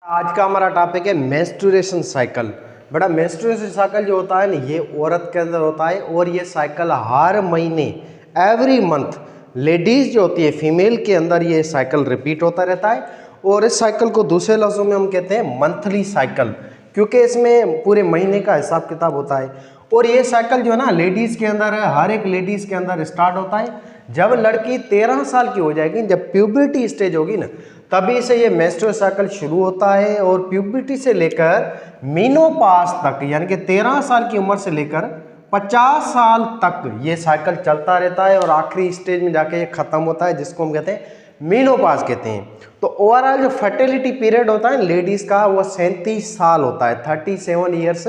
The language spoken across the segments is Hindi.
आज का हमारा टॉपिक है मेंस्ट्रुएशन साइकिल। बेटा मेंस्ट्रुएशन साइकिल जो होता है ना ये औरत के अंदर होता है और ये साइकिल हर महीने एवरी मंथ लेडीज जो होती है फीमेल के अंदर ये साइकिल रिपीट होता रहता है। और इस साइकिल को दूसरे लफ्ज़ों में हम कहते हैं मंथली साइकिल, क्योंकि इसमें पूरे महीने का हिसाब किताब होता है। और ये साइकिल जो है ना लेडीज़ के अंदर है, हर एक लेडीज़ के अंदर स्टार्ट होता है जब लड़की 13 साल की हो जाएगी, जब प्यूबर्टी स्टेज होगी ना तभी से ये मेंस्ट्रुअल साइकिल शुरू होता है। और प्यूबर्टी से लेकर मीनोपाज तक यानी कि 13 साल की उम्र से लेकर 50 साल तक ये साइकिल चलता रहता है और आखिरी स्टेज में जाके ये खत्म होता है, जिसको हम कहते हैं मीनोपाज कहते हैं। तो ओवरऑल जो फर्टिलिटी पीरियड होता है लेडीज़ का वो 37 साल होता है, 37 ईयर्स।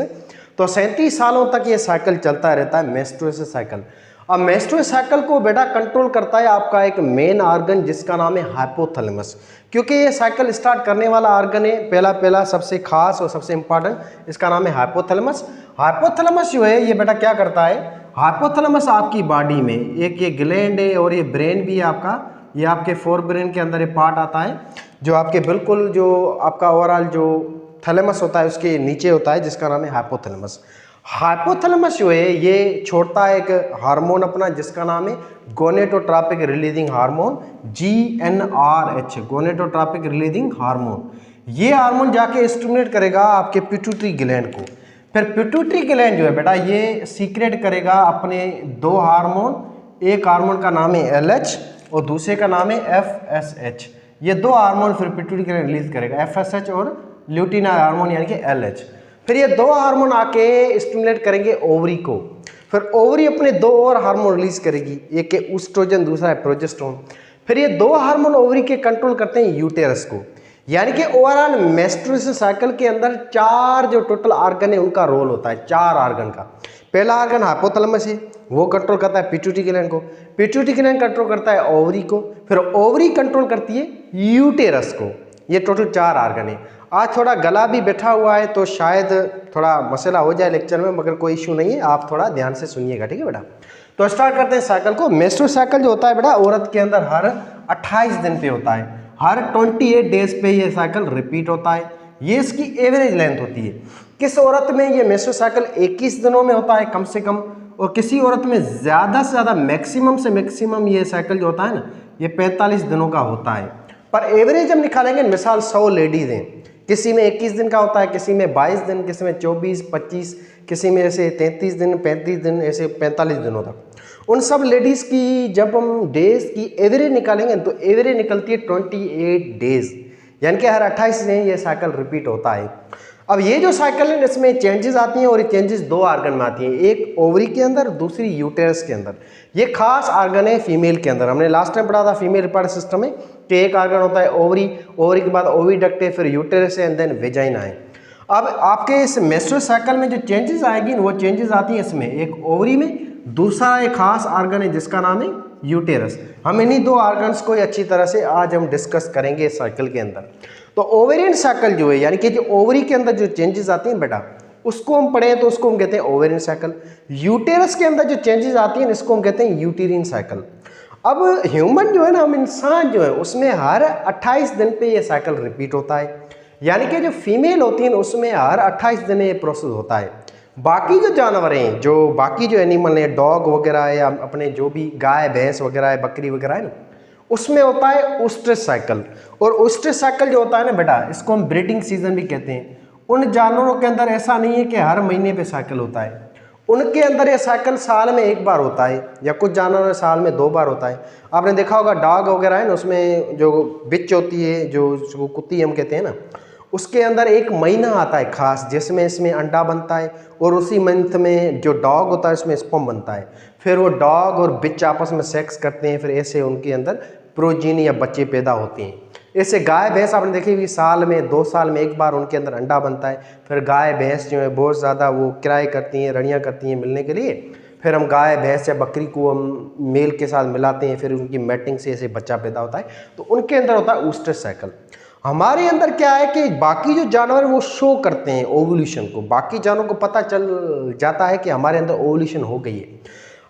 तो 37 सालों तक ये साइकिल चलता रहता है मेंस्ट्रुएशन साइकिल। अब मेंस्ट्रुएशन साइकिल को बेटा कंट्रोल करता है आपका एक मेन ऑर्गन जिसका नाम है हाइपोथैलेमस, क्योंकि ये साइकिल स्टार्ट करने वाला ऑर्गन है पहला सबसे खास और सबसे इंपॉर्टेंट, इसका नाम है हाइपोथैलेमस। हाइपोथैलेमस जो है ये बेटा क्या करता है, हाइपोथैलेमस आपकी बॉडी में एक ये ग्लैंड है और ये ब्रेन भी है आपका, ये आपके फोर ब्रेन के अंदर ये पार्ट आता है जो आपके बिल्कुल जो आपका ओवरऑल जो थैलेमस होता है उसके नीचे होता है, जिसका नाम है हाइपोथैलेमस। हाइपोथैलेमस जो है ये छोड़ता है एक हार्मोन अपना जिसका नाम है gonadotropic releasing hormone, GnRH, gonadotropic releasing hormone. ये हार्मोन जाके स्टिमुलेट करेगा आपके पिट्यूटरी ग्लैंड को। फिर पिट्यूटरी ग्लैंड जो है बेटा ये सीक्रेट करेगा अपने दो हार्मोन, एक हार्मोन का नाम है LH और दूसरे का नाम है FSH। ये दो हार्मोन फिर पिट्यूटरी ग्लैंड रिलीज करेगा, FSH और ल्यूटिनाइल हार्मोन यानी कि LH। फिर ये दो हार्मोन आके स्टिमुलेट करेंगे ओवरी को, फिर ओवरी अपने दो और हार्मोन रिलीज करेगी, एक है ईस्ट्रोजन दूसरा है प्रोजेस्टेरोन। फिर ये दो हार्मोन ओवरी के कंट्रोल करते हैं यूटेरस को। यानी कि ओवरऑल मेंस्ट्रुएशन साइकिल के अंदर चार जो टोटल ऑर्गन है उनका रोल होता है, चार ऑर्गन का। पहला ऑर्गन हाइपोथैलेमस है, वो कंट्रोल करता है पिट्यूटरी ग्लैंड को, पिट्यूटरी ग्लैंड कंट्रोल करता है ओवरी को, फिर ओवरी कंट्रोल करती है यूटेरस को। ये टोटल चार ऑर्गन है। आज थोड़ा गला भी बैठा हुआ है तो शायद थोड़ा मसला हो जाए लेक्चर में, मगर कोई इशू नहीं है, आप थोड़ा ध्यान से सुनिएगा, ठीक है बेटा। तो स्टार्ट करते हैं साइकिल को। मेंस्ट्रुअल साइकिल जो होता है बेटा औरत के अंदर हर 28 दिन पे होता है, हर 28 डेज पे ये साइकिल रिपीट होता है। ये इसकी एवरेज लेंथ होती है। किस औरत में ये मेंस्ट्रुअल साइकिल 21 दिनों में होता है कम से कम, और किसी औरत में ज़्यादा से ज़्यादा मैक्सिमम से मैक्सिमम ये साइकिल जो होता है ना ये 45 दिनों का होता है। पर एवरेज हम निकालेंगे, मिसाल 100 लेडीज़ हैं, किसी में 21 दिन का होता है, किसी में 22 दिन, किसी में 24, 25, किसी में ऐसे 33 दिन, 35 दिन, ऐसे 45 दिनों तक। उन सब लेडीज़ की जब हम डेज की एवरेज निकालेंगे तो एवरेज निकलती है 28 डेज, यानी कि हर 28 दिन ये साइकिल रिपीट होता है। अब ये जो साइकिल है इसमें चेंजेस आती हैं और ये चेंजेस दो ऑर्गन में आती हैं, एक ओवरी के अंदर, दूसरी यूटेरस के अंदर। ये खास ऑर्गन है फीमेल के अंदर। हमने लास्ट टाइम पढ़ा था फीमेल रिप्रोडक्टिव सिस्टम में कि एक ऑर्गन होता है ओवरी, ओवरी के बाद ओविडक्ट है, फिर यूटेरस है एंड देन वेजाइना है। अब आपके इस मेंस्ट्रुअल साइकिल में जो चेंजेस आएगी वो चेंजेस आती हैं इसमें, एक ओवरी में, दूसरा एक खास ऑर्गन है जिसका नाम है यूटेरस। हम इन्हीं दो ऑर्गन्स को अच्छी तरह से आज हम डिस्कस करेंगे इस साइकिल के अंदर। तो ओवेरियन साइकिल जो है यानी कि जो ओवरी के अंदर जो चेंजेस आती हैं बेटा उसको हम पढ़ें तो उसको हम कहते हैं ओवेरियन साइकिल। यूटेरस के अंदर जो चेंजेस आती हैं इसको हम कहते हैं यूटेरियन साइकिल। अब ह्यूमन जो है ना, हम इंसान जो है उसमें हर 28 दिन पे ये साइकिल रिपीट होता है, यानी कि जो फीमेल होती है उसमें हर 28 दिन ये प्रोसेस होता है। बाकी जो जानवर हैं, जो बाकी जो एनिमल हैं, डॉग वगैरह है या अपने जो भी गाय भैंस वगैरह है, बकरी वगैरह है ना, उसमें होता है ओस्ट्रस साइकिल। और ओस्ट्रस साइकिल जो होता है ना बेटा इसको हम ब्रीडिंग सीजन भी कहते हैं। उन जानवरों के अंदर ऐसा नहीं है कि हर महीने पे साइकिल होता है, उनके अंदर ये साइकिल साल में एक बार होता है या कुछ जानवर साल में 2 बार होता है। आपने देखा होगा डॉग वगैरह है ना उसमें जो बिच होती है, जो कुत्ती हम कहते हैं ना, उसके अंदर एक महीना आता है खास जिसमें इसमें अंडा बनता है और उसी मंथ में जो डॉग होता है उसमें स्पर्म बनता है। फिर वो डॉग और बिच आपस में सेक्स करते हैं, फिर ऐसे उनके अंदर प्रोजीन या बच्चे पैदा होते हैं। ऐसे गाय भैंस आपने देखी हुई साल में 2 साल में एक बार उनके अंदर अंडा बनता है। फिर गाय भैंस जो है बहुत ज़्यादा वो किराए करती हैं, रड़ियाँ करती हैं मिलने के लिए। फिर हम गाय भैंस या बकरी को हम मेल के साथ मिलाते हैं, फिर उनकी मैटिंग से ऐसे बच्चा पैदा होता है। तो उनके अंदर होता है ओस्ट्रस साइकिल। हमारे अंदर क्या है कि बाकी जो जानवर वो शो करते हैं ओवुलेशन को, बाकी जानवरों को पता चल जाता है कि हमारे अंदर ओवुलेशन हो गई है।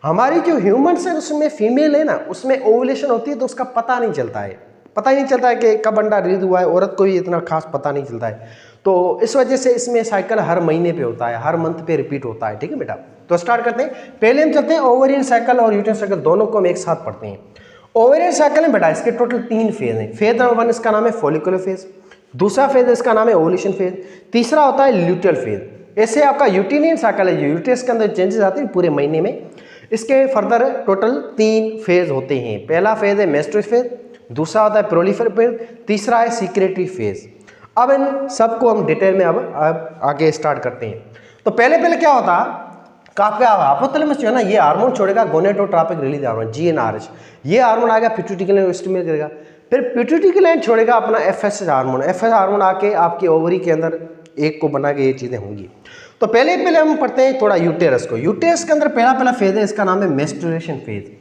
हमारी जो ह्यूमन्स है उसमें फीमेल है ना, उसमें ओवुलेशन होती है तो उसका पता नहीं चलता है। पता ही नहीं चलता है कि कब अंडा रिलीज हुआ है, औरत को भी इतना खास पता नहीं चलता है। तो इस वजह से इसमें साइकिल हर महीने पे होता है, हर मंथ पे रिपीट होता है। ठीक है बेटा, तो स्टार्ट करते हैं। पहले हम चलते हैं ओवेरियन साइकिल और यूट्रस साइकिल, दोनों को हम एक साथ पढ़ते हैं। ओवेरियन साइकिल में बेटा इसके टोटल 3 फेज हैं। फेज नंबर 1 इसका नाम है फॉलिकुलर फेज, दूसरा फेज इसका नाम है ओवुलेशन फेज, तीसरा होता है ल्यूटियल फेज। ऐसे आपका यूटेरियन साइकिल है, यूट्रस के अंदर चेंजेस आते हैं पूरे महीने में। इसके फर्दर टोटल 3 फेज होते हैं। पहला फेज है मेस्ट्रुअल फेज, दूसरा होता है प्रोलिफेर फेज, तीसरा है सीक्रेटरी फेज। अब इन सबको हम डिटेल में अब आगे स्टार्ट करते हैं। तो पहले क्या होता है, आपका हाइपोथैलेमस जो है ना, ये हार्मोन छोड़ेगा गोनेटोट्रोपिक रिलीज हार्मोन GnRH, ये हार्मोन आएगा पिट्यूटरी ग्लैंड को स्टिमुलेट करेगा। फिर पिट्यूटरी ग्लैंड छोड़ेगा अपना FSH हार्मोन, FSH हार्मोन आके आपके ओवरी के अंदर एक को बना के ये चीज़ें होंगी। तो पहले हम पढ़ते हैं थोड़ा यूटेरस को। यूटेरस के अंदर पहला फेज है, इसका नाम है मेस्टुरेशन फेज।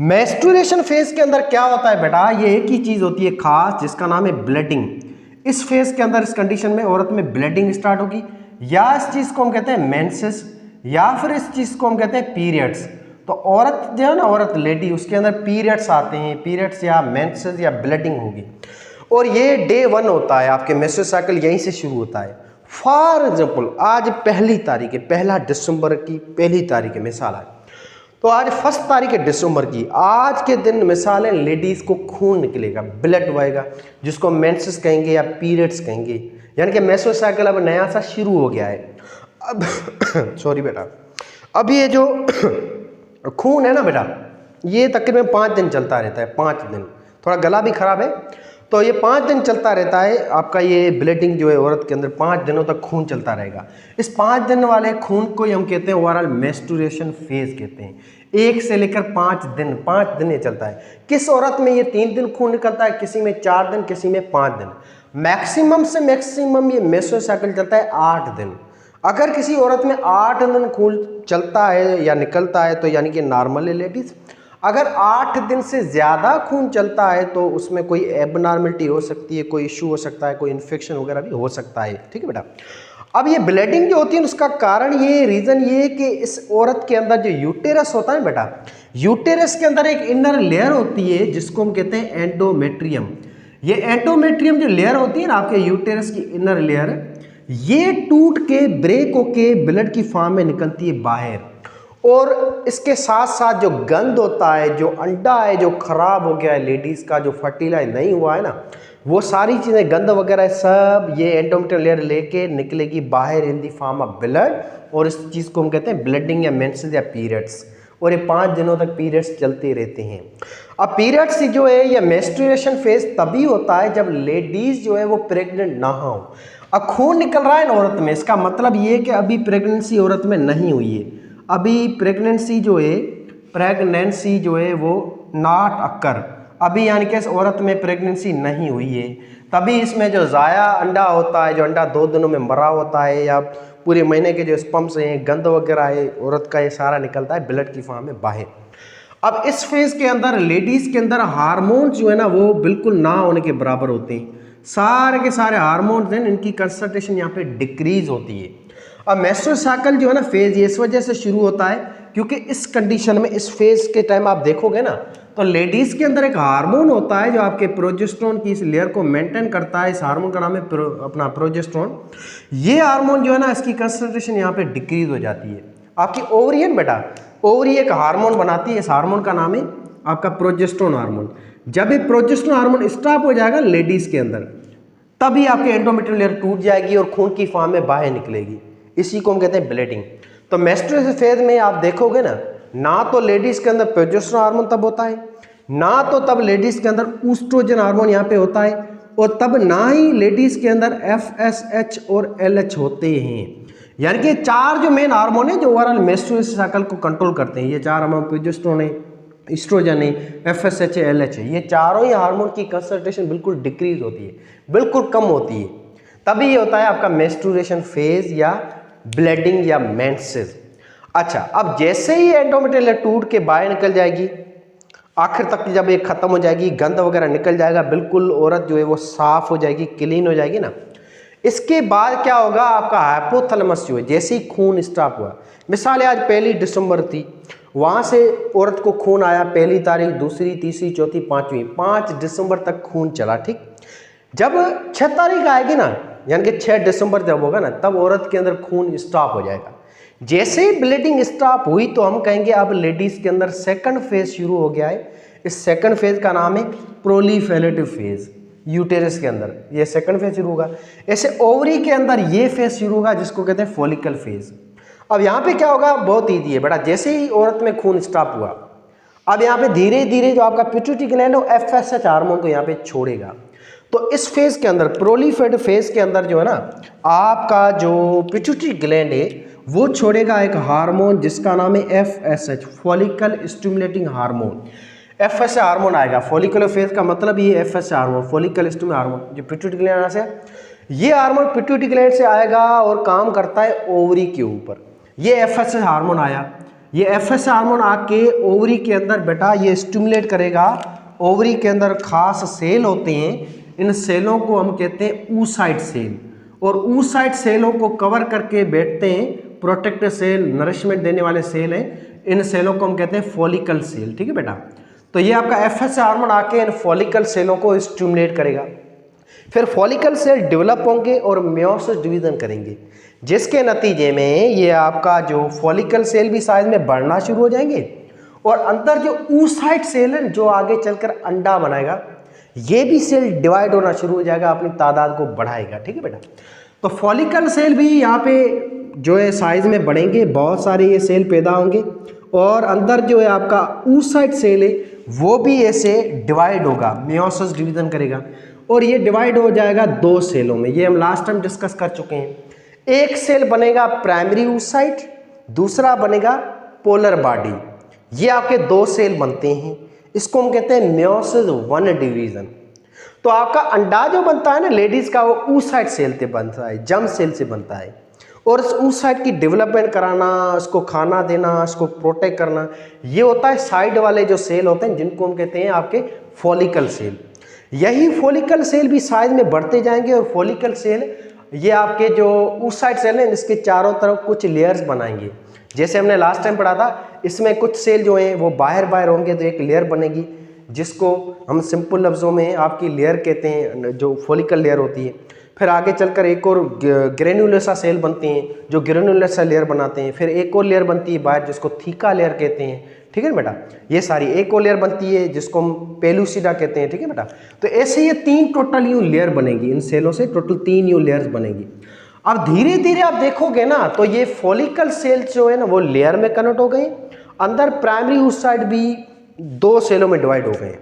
मेस्टुरेशन फेज के अंदर क्या होता है बेटा, ये एक ही चीज़ होती है खास, जिसका नाम है ब्लीडिंग। इस फेज के अंदर, इस कंडीशन में औरत में ब्लीडिंग स्टार्ट होगी, या इस चीज़ को हम कहते हैं मेंसेस, या फिर इस चीज़ को हम कहते हैं पीरियड्स। तो औरत जो है ना, औरत लेडी, उसके अंदर पीरियड्स आते हैं, पीरियड्स या मेंसेस या ब्लीडिंग होगी, और ये डे 1 होता है आपके मेंस्ट्रुअल साइकिल, यहीं से शुरू होता है। फॉर एग्जाम्पल आज पहली तारीख है, 1 दिसंबर की पहली तारीख है, मिसाल है, तो आज 1 तारीख है दिसंबर की, आज के दिन मिसाल है लेडीज़ को खून निकलेगा, ब्लड बहेगा, जिसको मेंसेस कहेंगे या पीरियड्स कहेंगे, यानी कि मेंस्ट्रुअल साइकिल अब नया सा शुरू हो गया है। अब सॉरी बेटा, अब ये जो खून है ना बेटा, ये तकरीबन 5 दिन चलता रहता है, 5 दिन, थोड़ा गला भी खराब है, तो ये 5 दिन चलता रहता है आपका ये ब्लीडिंग जो है औरत के अंदर, 5 दिनों तक खून चलता रहेगा। इस 5 दिन वाले खून को हम कहते हैं ओवरऑल मेस्टुरेशन फेज कहते हैं। 1 से लेकर 5 दिन, 5 दिन ये चलता है। किस औरत में ये 3 दिन खून निकलता है, किसी में 4 दिन, किसी में 5 दिन। मैक्सिमम से मैक्सिमम ये मेंस्ट्रुअल साइकिल चलता है 8 दिन। अगर किसी औरत में 8 दिन खून चलता है या निकलता है तो यानी कि नॉर्मल है लेडीज। अगर 8 दिन से ज़्यादा खून चलता है तो उसमें कोई एबनॉर्मलिटी हो सकती है, कोई इशू हो सकता है, कोई इन्फेक्शन वगैरह भी हो सकता है। ठीक है बेटा, अब ये ब्लीडिंग जो होती है उसका कारण ये, रीज़न ये कि इस औरत के अंदर जो यूटेरस होता है बेटा, यूटेरस के अंदर एक इनर लेयर होती है जिसको हम कहते हैं एंडोमेट्रियम। ये एंडोमेट्रियम जो लेयर होती है ना आपके यूटेरस की इनर लेयर, ये टूट के ब्रेक होके ब्लड की फॉर्म में निकलती है बाहर, और इसके साथ साथ जो गंद होता है, जो अंडा है जो खराब हो गया है लेडीज़ का, जो फर्टिलाइज नहीं हुआ है ना, वो सारी चीज़ें गंद वगैरह सब ये एंडोमेट्रियल लेयर लेके निकलेगी बाहर इन दी फॉर्म ऑफ ब्लड, और इस चीज़ को हम कहते हैं ब्लीडिंग या मेंसेस या पीरियड्स, और ये 5 दिनों तक पीरियड्स चलते रहते हैं। अब पीरियड्स जो है ये मेंस्ट्रुएशन फेज तभी होता है जब लेडीज़ जो है वो प्रेग्नेंट ना हो। अब खून निकल रहा है ना औरत में, इसका मतलब ये कि अभी प्रेगनेंसी औरत में नहीं हुई है, अभी प्रेगनेंसी जो है वो नॉट अक्कर, अभी यानी कि इस औरत में प्रेगनेंसी नहीं हुई है। तभी इसमें जो ज़ाया अंडा होता है, जो अंडा 2 दिनों में मरा होता है, या पूरे महीने के जो स्पर्म्स हैं, गंद वगैरह है, औरत का ये सारा निकलता है ब्लड की फॉर्म में बाहर। अब इस फेज़ के अंदर लेडीज़ के अंदर हार्मोन्स जो है ना वो बिल्कुल ना होने के बराबर होते हैं। सारे के सारे हार्मोन्स हैं, इनकी कंसंट्रेशन यहाँ पे डिक्रीज होती है। अब मेंस्ट्रुअल साइकिल जो है ना फेज, ये इस वजह से शुरू होता है क्योंकि इस कंडीशन में, इस फेज के टाइम आप देखोगे ना तो लेडीज़ के अंदर एक हार्मोन होता है जो आपके प्रोजेस्टेरोन की इस लेयर को मेंटेन करता है। इस हार्मोन का नाम है अपना प्रोजेस्टेरोन। ये हार्मोन जो है ना इसकी कंसंट्रेशन यहाँ पे डिक्रीज हो जाती है। आपकी ओवरियन बेटा, ओवरी एक हार्मोन बनाती है, इस हार्मोन का नाम है आपका प्रोजेस्टेरोन हार्मोन। जब ये प्रोजेस्टेरोन हार्मोन स्टॉप हो जाएगा लेडीज़ के अंदर, तभी आपके एंडोमेट्रियल लेयर टूट जाएगी और खून की फॉर्म में बाहर निकलेगी। इसी को हम कहते हैं ब्लीडिंग। तो मेंस्ट्रुअल फेज में आप देखोगे ना तो लेडीज़ के अंदर प्रोजेस्टेरोन हार्मोन तब होता है, ना तो तब लेडीज़ के अंदर ईस्ट्रोजन हार्मोन यहाँ पे होता है, और तब ना ही लेडीज़ के अंदर FSH और LH होते हैं। यानी कि 4 जो मेन हार्मोन है जो ओवरऑल मेंस्ट्रुअल साइकिल को कंट्रोल करते हैं, ये 4 हार्मोन प्रोजेस्टेरोन है, ईस्ट्रोजन है, FSH है, LH है, ये चारों ही हार्मोन की कंसंट्रेशन बिल्कुल डिक्रीज होती है, बिल्कुल कम होती है। तभी ये होता है आपका मेंस्ट्रुएशन फेज या ब्लीडिंग या मेंसेस। अच्छा, अब जैसे ही एंडोमेट्रियल लेयर टूट के बाहर निकल जाएगी, आखिर तक जब ये खत्म हो जाएगी, गंद वगैरह निकल जाएगा, बिल्कुल औरत जो है वो साफ हो जाएगी, क्लीन हो जाएगी ना, इसके बाद क्या होगा, आपका हाइपोथैलेमस जो है जैसे ही खून स्टॉप हुआ, मिसाल आज 1 दिसंबर थी वहाँ से औरत को खून आया, पहली तारीख, दूसरी, तीसरी, चौथी, पाँचवीं, 5 दिसंबर तक खून चला। ठीक, जब 6 तारीख आएगी ना, यानी कि 6 दिसंबर जब होगा ना, तब औरत के अंदर खून स्टॉप हो जाएगा। जैसे ही ब्लीडिंग स्टॉप हुई तो हम कहेंगे अब लेडीज़ के अंदर सेकंड फेज शुरू हो गया है। इस सेकंड फेज का नाम है प्रोलिफेरेटिव फेज। यूटेरस के अंदर ये सेकंड फेज शुरू होगा। ऐसे ओवरी के अंदर ये फेज शुरू होगा जिसको कहते हैं फॉलिकल फेज। अब यहाँ पे क्या होगा, बहुत ईजी है बेटा। जैसे ही औरत में खून स्टॉप हुआ, अब यहाँ पे धीरे धीरे जो आपका पिट्यूटरी ग्लैंड है FSH हार्मोन को यहाँ पे छोड़ेगा। तो इस फेज के अंदर, प्रोलिफेरेटिव फेज के अंदर जो है ना, आपका जो पिट्यूटरी ग्लैंड है वो छोड़ेगा एक हार्मोन जिसका नाम है FSH, follicle stimulating hormone. FSH hormone आएगा। फॉलिकुलर फेज का मतलब ये FSH hormone, follicle stimulating hormone, जो पिट्यूटरी ग्लैंड से, ये हार्मोन पिट्यूटरी ग्लैंड से आएगा और काम करता है ओवरी के ऊपर। ये FSH हार्मोन आया, ये FSH हार्मोन आके ओवरी के अंदर बेटा ये स्टिमुलेट करेगा। ओवरी के अंदर खास सेल होते हैं, इन सेलों को हम कहते हैं oocyte सेल, और oocyte सेलों को कवर करके बैठते हैं प्रोटेक्टिव सेल, नरिशमेंट देने वाले सेल हैं। इन सेलों को हम कहते हैं फॉलिकल सेल। ठीक है बेटा, तो ये आपका FSH हार्मोन आके इन फॉलिकल सेलों को स्टिमुलेट करेगा। फिर फॉलिकल सेल डेवलप होंगे और मेयोसिस डिवीजन करेंगे, जिसके नतीजे में ये आपका जो फॉलिकल सेल भी साइज में बढ़ना शुरू हो जाएंगे, और अंदर जो oocyte सेल है जो आगे चलकर अंडा बनाएगा, ये भी सेल डिवाइड होना शुरू हो जाएगा, अपनी तादाद को बढ़ाएगा। ठीक है बेटा, तो फॉलिकल सेल भी यहाँ पे जो है साइज में बढ़ेंगे, बहुत सारे ये सेल पैदा होंगे, और अंदर जो है आपका oocyte सेल है वो भी ऐसे डिवाइड होगा, मेयोसिस डिवीजन करेगा, और ये डिवाइड हो जाएगा 2 सेलों में। ये हम लास्ट टाइम डिस्कस कर चुके हैं। एक सेल बनेगा प्राइमरी oocyte, दूसरा बनेगा पोलर बॉडी। ये आपके 2 सेल बनते हैं, इसको हम कहते हैं मेयोसिस 1 डिवीजन। तो आपका अंडा जो बनता है ना लेडीज का, वो oocyte सेल से बनता है, जर्म सेल से बनता है, और इस oocyte की डेवलपमेंट कराना, उसको खाना देना, उसको प्रोटेक्ट करना, ये होता है साइड वाले जो सेल होते हैं जिनको हम कहते हैं आपके फॉलिकल सेल। यही फॉलिकल सेल भी साइज में बढ़ते जाएंगे, और फॉलिकल सेल ये आपके जो oocyte सेल हैं इसके चारों तरफ कुछ लेयर्स बनाएंगे। जैसे हमने लास्ट टाइम पढ़ा था, इसमें कुछ सेल जो हैं वो बाहर होंगे तो एक लेयर बनेगी, जिसको हम सिंपल लफ्ज़ों में आपकी लेयर कहते हैं, जो फॉलिकल लेयर होती है। फिर आगे चलकर एक और ग्रेन्युलोसा सेल बनते हैं जो ग्रेन्युलोसा लेयर बनाते हैं। फिर एक और लेयर बनती है बाहर जिसको थीका लेयर कहते हैं। ठीक है बेटा, ये सारी एक और लेयर बनती है जिसको हम पेलुसिडा कहते हैं। ठीक है बेटा, तो ऐसे ये 3 टोटल यूँ लेयर बनेगी, इन सेलों से टोटल 3 यूँ लेयर्स बनेगी। अब धीरे धीरे आप देखोगे ना तो ये फॉलिकल सेल्स जो है ना वो लेयर में कन्वर्ट हो गए, अंदर प्राइमरी oocyte भी 2 सेलों में डिवाइड हो गए।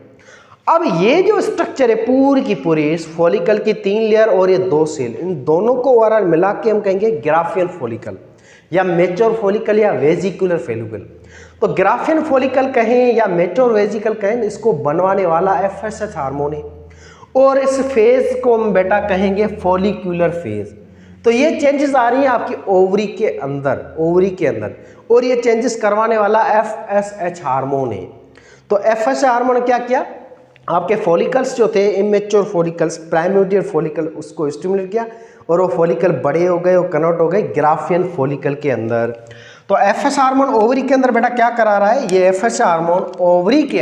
अब ये जो स्ट्रक्चर है पूरी की पूरी, इस फॉलिकल की 3 लेयर और ये 2 सेल, इन दोनों को ओवरऑल मिला के हम कहेंगे ग्राफियन फॉलिकल, या मैच्योर फॉलिकल, या वेजिकुलर फॉलिकल। तो ग्राफियन फॉलिकल कहें या मैच्योर वेजिकल कहें, इसको बनवाने वाला FSH हार्मोन है, और इस फेज को हम बेटा कहेंगे फॉलिकुलर फेज। तो ये चेंजेस आ रही हैं आपकी ओवरी के अंदर, और ये चेंजेस करवाने वाला FSH हार्मोन है। तो FSH हार्मोन क्या किया, आपके फॉलिकल्स जो थे इमेच्योर फॉलिकल्स, प्राइमोर्डियल फॉलिकल, उसको स्टिमुलेट किया, और वो फॉलिकल बड़े हो गए और कन्वर्ट हो गए ग्राफियन फॉलिकल के अंदर। तो FSH हार्मोन ओवरी के अंदर बेटा क्या करा रहा है, ये FSH हार्मोन ओवरी के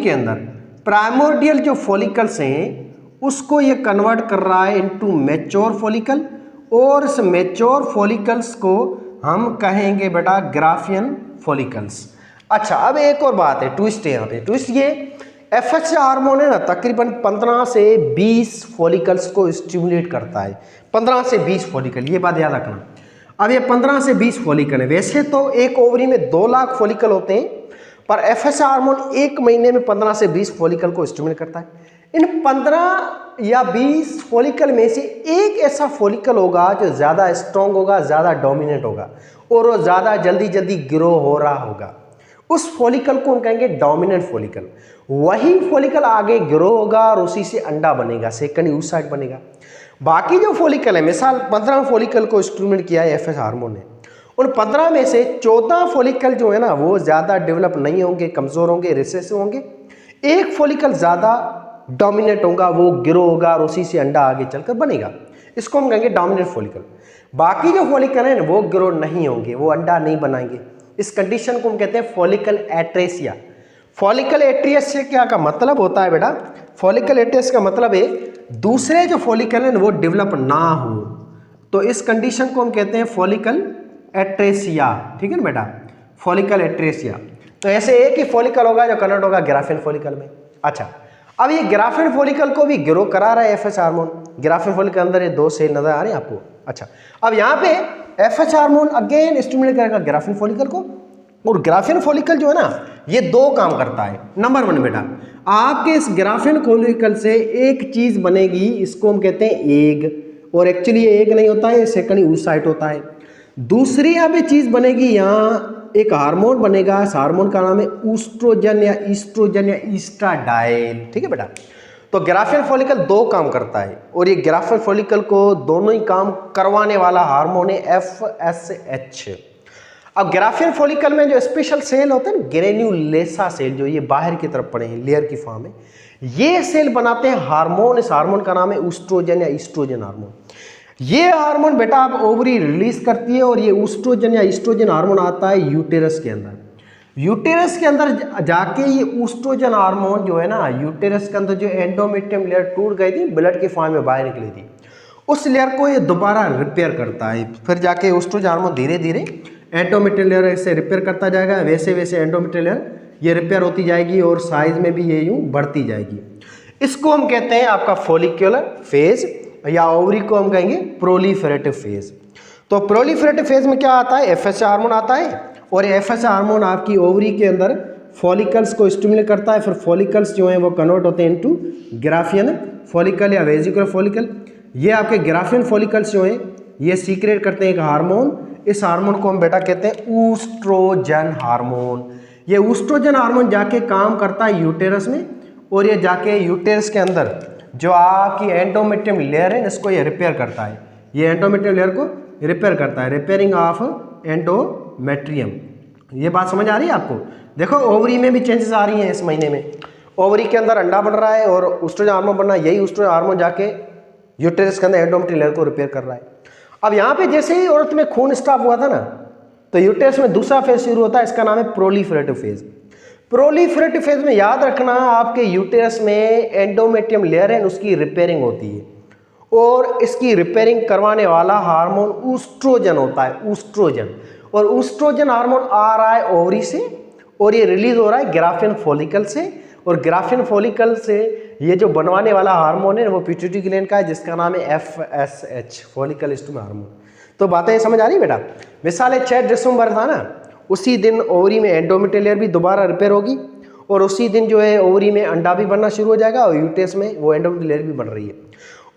अंदर प्राइमोर्डियल जो फॉलिकल्स हैं उसको ये कन्वर्ट कर रहा है इनटू मैच्योर फॉलिकल, और इस मैच्योर फॉलिकल्स को हम कहेंगे बेटा ग्राफियन फॉलिकल्स। अच्छा, अब एक और बात है, ट्विस्ट है यहाँ पे। ट्विस्ट ये FSH हार्मोन है ना तकरीबन 15 से 20 फॉलिकल्स को स्टिमुलेट करता है, 15 से 20 फॉलिकल, ये बात याद रखना। अब ये 15 से 20 फॉलिकल है। वैसे तो एक ओवरी में 2 लाख फॉलिकल होते हैं, पर FSH हार्मोन 1 महीने में 15 से 20 फॉलिकल को स्टिमुलेट करता है। इन 15 या 20 फॉलिकल में से एक ऐसा फॉलिकल होगा जो ज़्यादा स्ट्रॉन्ग होगा, ज़्यादा डोमिनेट होगा, और वो ज़्यादा जल्दी ग्रो हो रहा होगा। उस फॉलिकल को हम कहेंगे डोमिनेंट फॉलिकल। वही फॉलिकल आगे ग्रो होगा और उसी से अंडा बनेगा, सेकंड oocyte बनेगा। बाकी जो फॉलिकल है, मिसाल 15 फॉलिकल को स्टिमुलेट किया है FSH हार्मोन ने, उन 15 में से 14 फॉलिकल जो है ना वो ज़्यादा डेवलप नहीं होंगे, कमज़ोर होंगे, रिसेसिव होंगे। एक फॉलिकल ज़्यादा डोमिनेट होगा, वो ग्रो होगा और उसी से अंडा आगे चलकर बनेगा, इसको हम कहेंगे डोमिनेंट फॉलिकल। बाकी जो फॉलिकल है वो ग्रो नहीं होंगे, वो अंडा नहीं बनाएंगे, इस कंडीशन को हम कहते हैं फॉलिकल एट्रेसिया। फॉलिकल एट्रेसिया क्या का मतलब होता है बेटा, फॉलिकल एट्रेसिया का मतलब है दूसरे जो फॉलिकल है वो डेवलप ना हो, तो इस कंडीशन को हम कहते हैं फॉलिकल एट्रेसिया। ठीक है ना बेटा, फॉलिकल एट्रेसिया। तो ऐसे एक ही फॉलिकल होगा जो कन्वर्ट होगा ग्राफिन फॉलिकल में। अच्छा, अब ये ग्राफिन फॉलिकल को भी ग्रो करा रहा है एफएच हार्मोन। ग्राफिन फॉलिकल के अंदर ये 2 सेल नजर आ रहे हैं आपको। अच्छा, अब यहाँ पे एफएच हार्मोन अगेन स्टिमुलेट करेगा ग्राफिन फॉलिकल को, और ग्राफिन फॉलिकल जो है ना ये 2 काम करता है। नंबर 1 बेटा, आपके इस ग्राफिन फॉलिकल से एक चीज बनेगी, इसको हम कहते हैं एग, और एक्चुअली ये एग नहीं होता है, सेकंड oocyte होता है। दूसरी यहाँ पे चीज बनेगी, यहाँ एक हार्मोन बनेगा, इस हार्मोन का नाम है ऊस्ट्रोजन या ईस्ट्रोजन या ईस्ट्राडाइल। ठीक है बेटा, तो ग्राफिन फॉलिकल 2 काम करता है, और ये ग्राफिन फॉलिकल को दोनों ही काम करवाने वाला हार्मोन है FSH। अब ग्राफिन फॉलिकल में जो स्पेशल सेल होते हैं ग्रेन्युलेसा सेल, जो ये बाहर की तरफ पड़े हैं लेयर की फॉर्म में, ये सेल बनाते हैं हार्मोन। इस हार्मोन का नाम है ऊस्ट्रोजन या ईस्ट्रोजन हार्मोन। ये हार्मोन बेटा आप ओवरी रिलीज करती है, और ये ऊस्ट्रोजन या ईस्ट्रोजन हार्मोन आता है यूटेरस के अंदर। यूटेरस के अंदर जाके ये ऊस्ट्रोजन हार्मोन जो है ना, यूटेरस के अंदर जो एंडोमेट्रियम लेयर टूट गई थी, ब्लड के फॉर्म में बाहर निकली थी, उस लेयर को ये दोबारा रिपेयर करता है। फिर जाके ऊस्ट्रोजन हार्मोन धीरे धीरे एंडोमेट्रियम लेयर से रिपेयर करता जाएगा, वैसे वैसे एंडोमेट्रियम लेयर ये रिपेयर होती जाएगी, और साइज में भी ये यूं बढ़ती जाएगी। इसको हम कहते हैं आपका फॉलिक्यूलर फेज, या ओवरी को हम कहेंगे प्रोलिफेरेटिव फेज। तो प्रोलिफेरेटिव फेज में क्या आता है, एफएच हार्मोन आता है, और एफएच हार्मोन आपकी ओवरी के अंदर फॉलिकल्स को स्टिमुलेट करता है। फिर फॉलिकल्स जो हैं वो कन्वर्ट होते हैं इनटू ग्राफियन फॉलिकल या वेजिकुलर फॉलिकल। ये आपके ग्राफियन फॉलिकल्स जो हैं ये सीक्रेट करते हैं एक हार्मोन। इस हार्मोन को हम बेटा कहते हैं ऊस्ट्रोजन हार्मोन। ये ऊस्ट्रोजन हार्मोन जाके काम करता है यूटेरस में, और ये जाके यूटेरस के अंदर जो आपकी एंडोमेट्रियम लेयर है इसको ये रिपेयर करता है। ये एंडोमेट्रियम लेयर को रिपेयर करता है, रिपेयरिंग ऑफ एंडोमेट्रियम। ये बात समझ आ रही है आपको? देखो ओवरी में भी चेंजेस आ रही हैं इस महीने में। ओवरी के अंदर अंडा बन रहा है और ऊस्ट्रोजन हार्मोन बन रहा है, यही ऊस्ट्रोजन हार्मोन जाके यूटेरस के अंदर एंडोमेट्रियम लेयर को रिपेयर कर रहा है। अब यहाँ पे जैसे ही औरत में खून स्टॉप हुआ था ना, तो यूटेरस में दूसरा फेज शुरू होता है, इसका नाम है प्रोलिफेरेटिव फेज। प्रोलिफेरेटिव फेज में याद रखना आपके यूटेरस में एंडोमेट्रियम लेयर है उसकी रिपेयरिंग होती है, और इसकी रिपेयरिंग करवाने वाला हार्मोन ऊस्ट्रोजन होता है, ऊस्ट्रोजन। और ऊस्ट्रोजन हार्मोन आ रहा है ओवरी से, और ये रिलीज हो रहा है ग्राफिन फॉलिकल से, और ग्राफिन फॉलिकल से ये जो बनवाने वाला हार्मोन है वो पिट्यूटरी ग्लैंड का है, जिसका नाम है FSH, फॉलिकल स्टिमुलेटिंग हार्मोन। तो बातें समझ आ रही बेटा? मिसाल 6 दिसंबर था ना, उसी दिन ओवरी में एंडोमेट्रियम लेयर भी दोबारा रिपेयर होगी, और उसी दिन जो है ओवरी में अंडा भी बनना शुरू हो जाएगा, और यूटेरस में वो एंडोमेट्रियम लेयर भी बन रही है।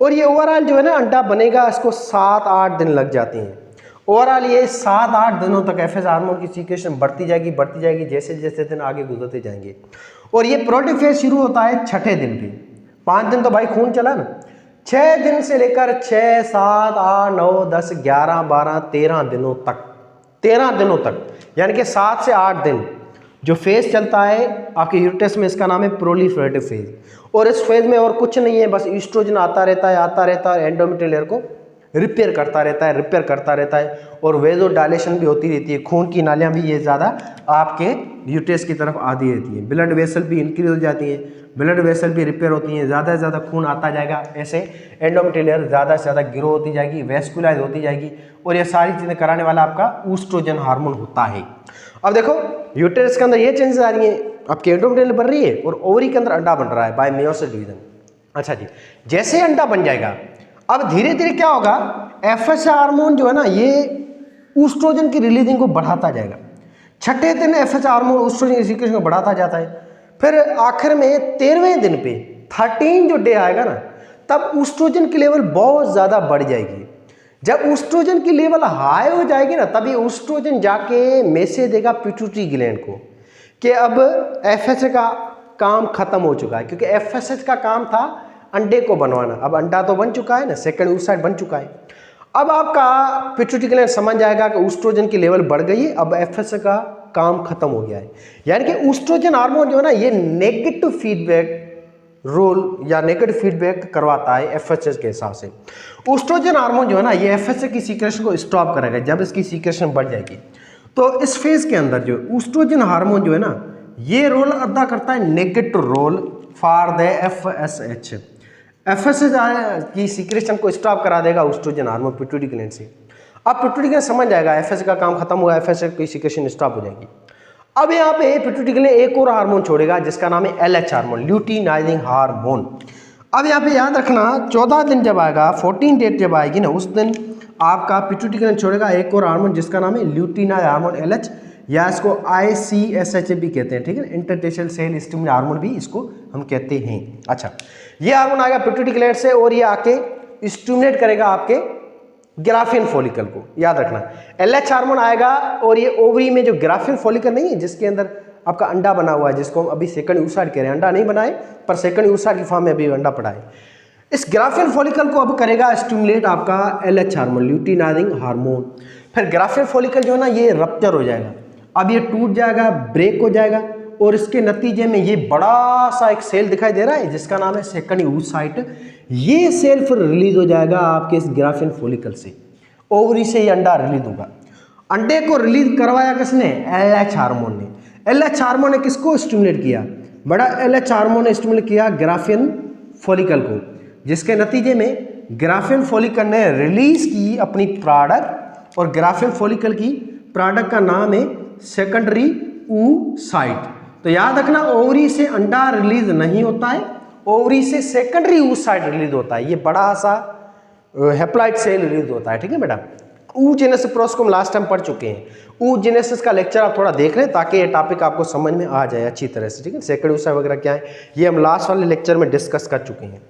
और ये ओवरऑल जो है ना अंडा बनेगा, इसको 7-8 दिन लग जाते हैं। ओवरऑल ये 7-8 दिनों तक एफएस हार्मोन की सीक्रेशन बढ़ती जाएगी जैसे जैसे दिन आगे गुजरते जाएंगे। और ये प्रोडक्टिव फेज शुरू होता है 6ठे दिन पे। 5 दिन तो भाई खून चला ना, 6 दिन से लेकर 6, 7, 8, 9, 10, 11, 12, 13 दिनों तक, 13 दिनों तक, यानी कि 7 से 8 दिन जो फेज चलता है आपके यूटेरस में, इसका नाम है प्रोलिफेरेटिव फेज। और इस फेज में और कुछ नहीं है, बस ईस्ट्रोजन आता रहता है, एंडोमेट्रियम लेयर को रिपेयर करता रहता है, और वेजो डायलेशन भी होती रहती है, खून की नालियाँ भी ये ज़्यादा आपके यूटेरस की तरफ आती रहती हैं, ब्लड वेसल भी इंक्रीज हो जाती हैं, ब्लड वेसल भी रिपेयर होती हैं, ज़्यादा से ज़्यादा खून आता जाएगा, ऐसे एंडोमेट्रियम लेयर ज़्यादा से ज़्यादा ग्रो होती जाएगी, वेस्कुलाइज होती जाएगी, और ये सारी चीज़ें कराने वाला आपका ऊस्ट्रोजन हार्मोन होता है। अब देखो यूटेरस के अंदर ये चेंजेस आ रही हैं, आपकी एंडोमेट्रियम लेयर बन रही है, और ओवरी के अंदर अंडा बन रहा है बाय मेयोसिस डिवीजन। अच्छा जी, जैसे अंडा बन जाएगा अब धीरे धीरे क्या होगा, एफएस हार्मोन जो है ना ये ऊस्ट्रोजन की रिलीजिंग को बढ़ाता जाएगा। 6ठे दिन एफएस हार्मोन ऊस्ट्रोजन की सीक्रेशन को बढ़ाता जाता है। फिर आखिर में 13वें दिन पे 13 जो डे आएगा ना, तब ऊस्ट्रोजन की लेवल बहुत ज़्यादा बढ़ जाएगी। जब ऊस्ट्रोजन की लेवल हाई हो जाएगी ना, तभी ऊस्ट्रोजन जाके मैसेज देगा पिट्यूटरी ग्लैंड को कि अब एफएसएच का काम खत्म हो चुका है, क्योंकि एफएसएच का काम था अंडे को बनवाना, अब अंडा तो बन चुका है ना, सेकंड oocyte बन चुका है। अब आपका पिट्यूटरी ग्लैंड समझ जाएगा कि ऊस्ट्रोजन की लेवल बढ़ गई है, अब एफएसएच का काम खत्म हो गया है। यानी कि ऊस्ट्रोजन हार्मोन जो है ना ये नेगेटिव फीडबैक रोल या नेगेटिव फीडबैक करवाता है एफएसएच के हिसाब से। ऊस्ट्रोजन हार्मोन जो है ना ये एफएसएच की सीक्रेशन को स्टॉप करेगा जब इसकी सीक्रेशन बढ़ जाएगी। तो इस फेज के अंदर जो ईस्ट्रोजन हार्मोन जो है ना, ये रोल अदा करता है negative role for the FSH. FSH की सीक्रेशन को स्टॉप करा देगा ईस्ट्रोजन हार्मोन पिट्यूटरी ग्लैंड से। अब पिट्यूटरी ग्लैंड समझ जाएगा एफएसएच का काम खत्म हुआ, एफएसएच की सीक्रेशन स्टॉप हो जाएगी। अब यहाँ पे पिट्यूटरी ग्लैंड एक और हार्मोन छोड़ेगा जिसका नाम है एलएच हार्मोन, ल्यूटिनाइजिंग हार्मोन। अब यहाँ पे याद रखना 14 दिन जब आएगा, 14 डेट जब आएगी ना, उस दिन आपका पिट्यूटरी ग्लैंड छोड़ेगा एक और हार्मोन जिसका नाम है ल्यूटिनाइज हार्मोन एलएच, या इसको ICSH भी कहते हैं, ठीक है, इंटरस्टेशियल सेल स्टिमुलेटिंग हार्मोन भी इसको हम कहते हैं। अच्छा, ये हार्मोन आएगा पिट्यूटरी ग्लैंड से और ये आके स्टिमुलेट करेगा आपके ग्राफियन फॉलिकल को। याद रखना LH हार्मोन आएगा और ये ओवरी में जो ग्राफियन फॉलिकल नहीं है जिसके अंदर आपका अंडा बना हुआ है, जिसको हम अभी सेकंड यूसाइड कह रहे हैं, अंडा नहीं बनाए पर सेकंड यूसाइड की फॉर्म में अभी अंडा पड़ा है, इस ग्राफियन फॉलिकल को अब करेगा स्टिमुलेट आपका LH हार्मोन, ल्यूटिनाइजिंग हार्मोन। फिर ग्राफियन फॉलिकल जो है ना ये रप्चर हो जाएगा, अब ये टूट जाएगा, ब्रेक हो जाएगा और इसके नतीजे में ये बड़ा सा एक सेल दिखाई दे रहा है जिसका नाम है सेकंड यूसाइट। ये सेल फिर रिलीज हो जाएगा आपके इस ग्राफियन फॉलिकल से, ओवरी से ये अंडा रिलीज होगा। अंडे को रिलीज करवाया किसने? LH हार्मोन ने। LH हार्मोन ने किसको स्टिमुलेट किया? बड़ा LH हार्मोन ने स्टिमुलेट किया ग्राफियन फॉलिकल को, जिसके नतीजे में ग्राफियन फॉलिकल ने रिलीज की अपनी प्रोडक्ट और ग्राफियन फॉलिकल की प्रोडक्ट का नाम है सेकेंडरी oocyte। तो याद रखना ओवरी से अंडा रिलीज नहीं होता है, ओवरी से सेकेंडरी oocyte रिलीज होता है, ये बड़ा सा हेप्लॉइड सेल रिलीज होता है, ठीक है बेटा। oogenesis प्रोसेस को हम लास्ट टाइम पढ़ चुके हैं, oogenesis का लेक्चर आप थोड़ा देख लें ताकि ये टॉपिक आपको समझ में आ जाए अच्छी तरह से, ठीक है। सेकेंड oocyte वगैरह क्या है ये हम लास्ट वाले लेक्चर में डिस्कस कर चुके हैं।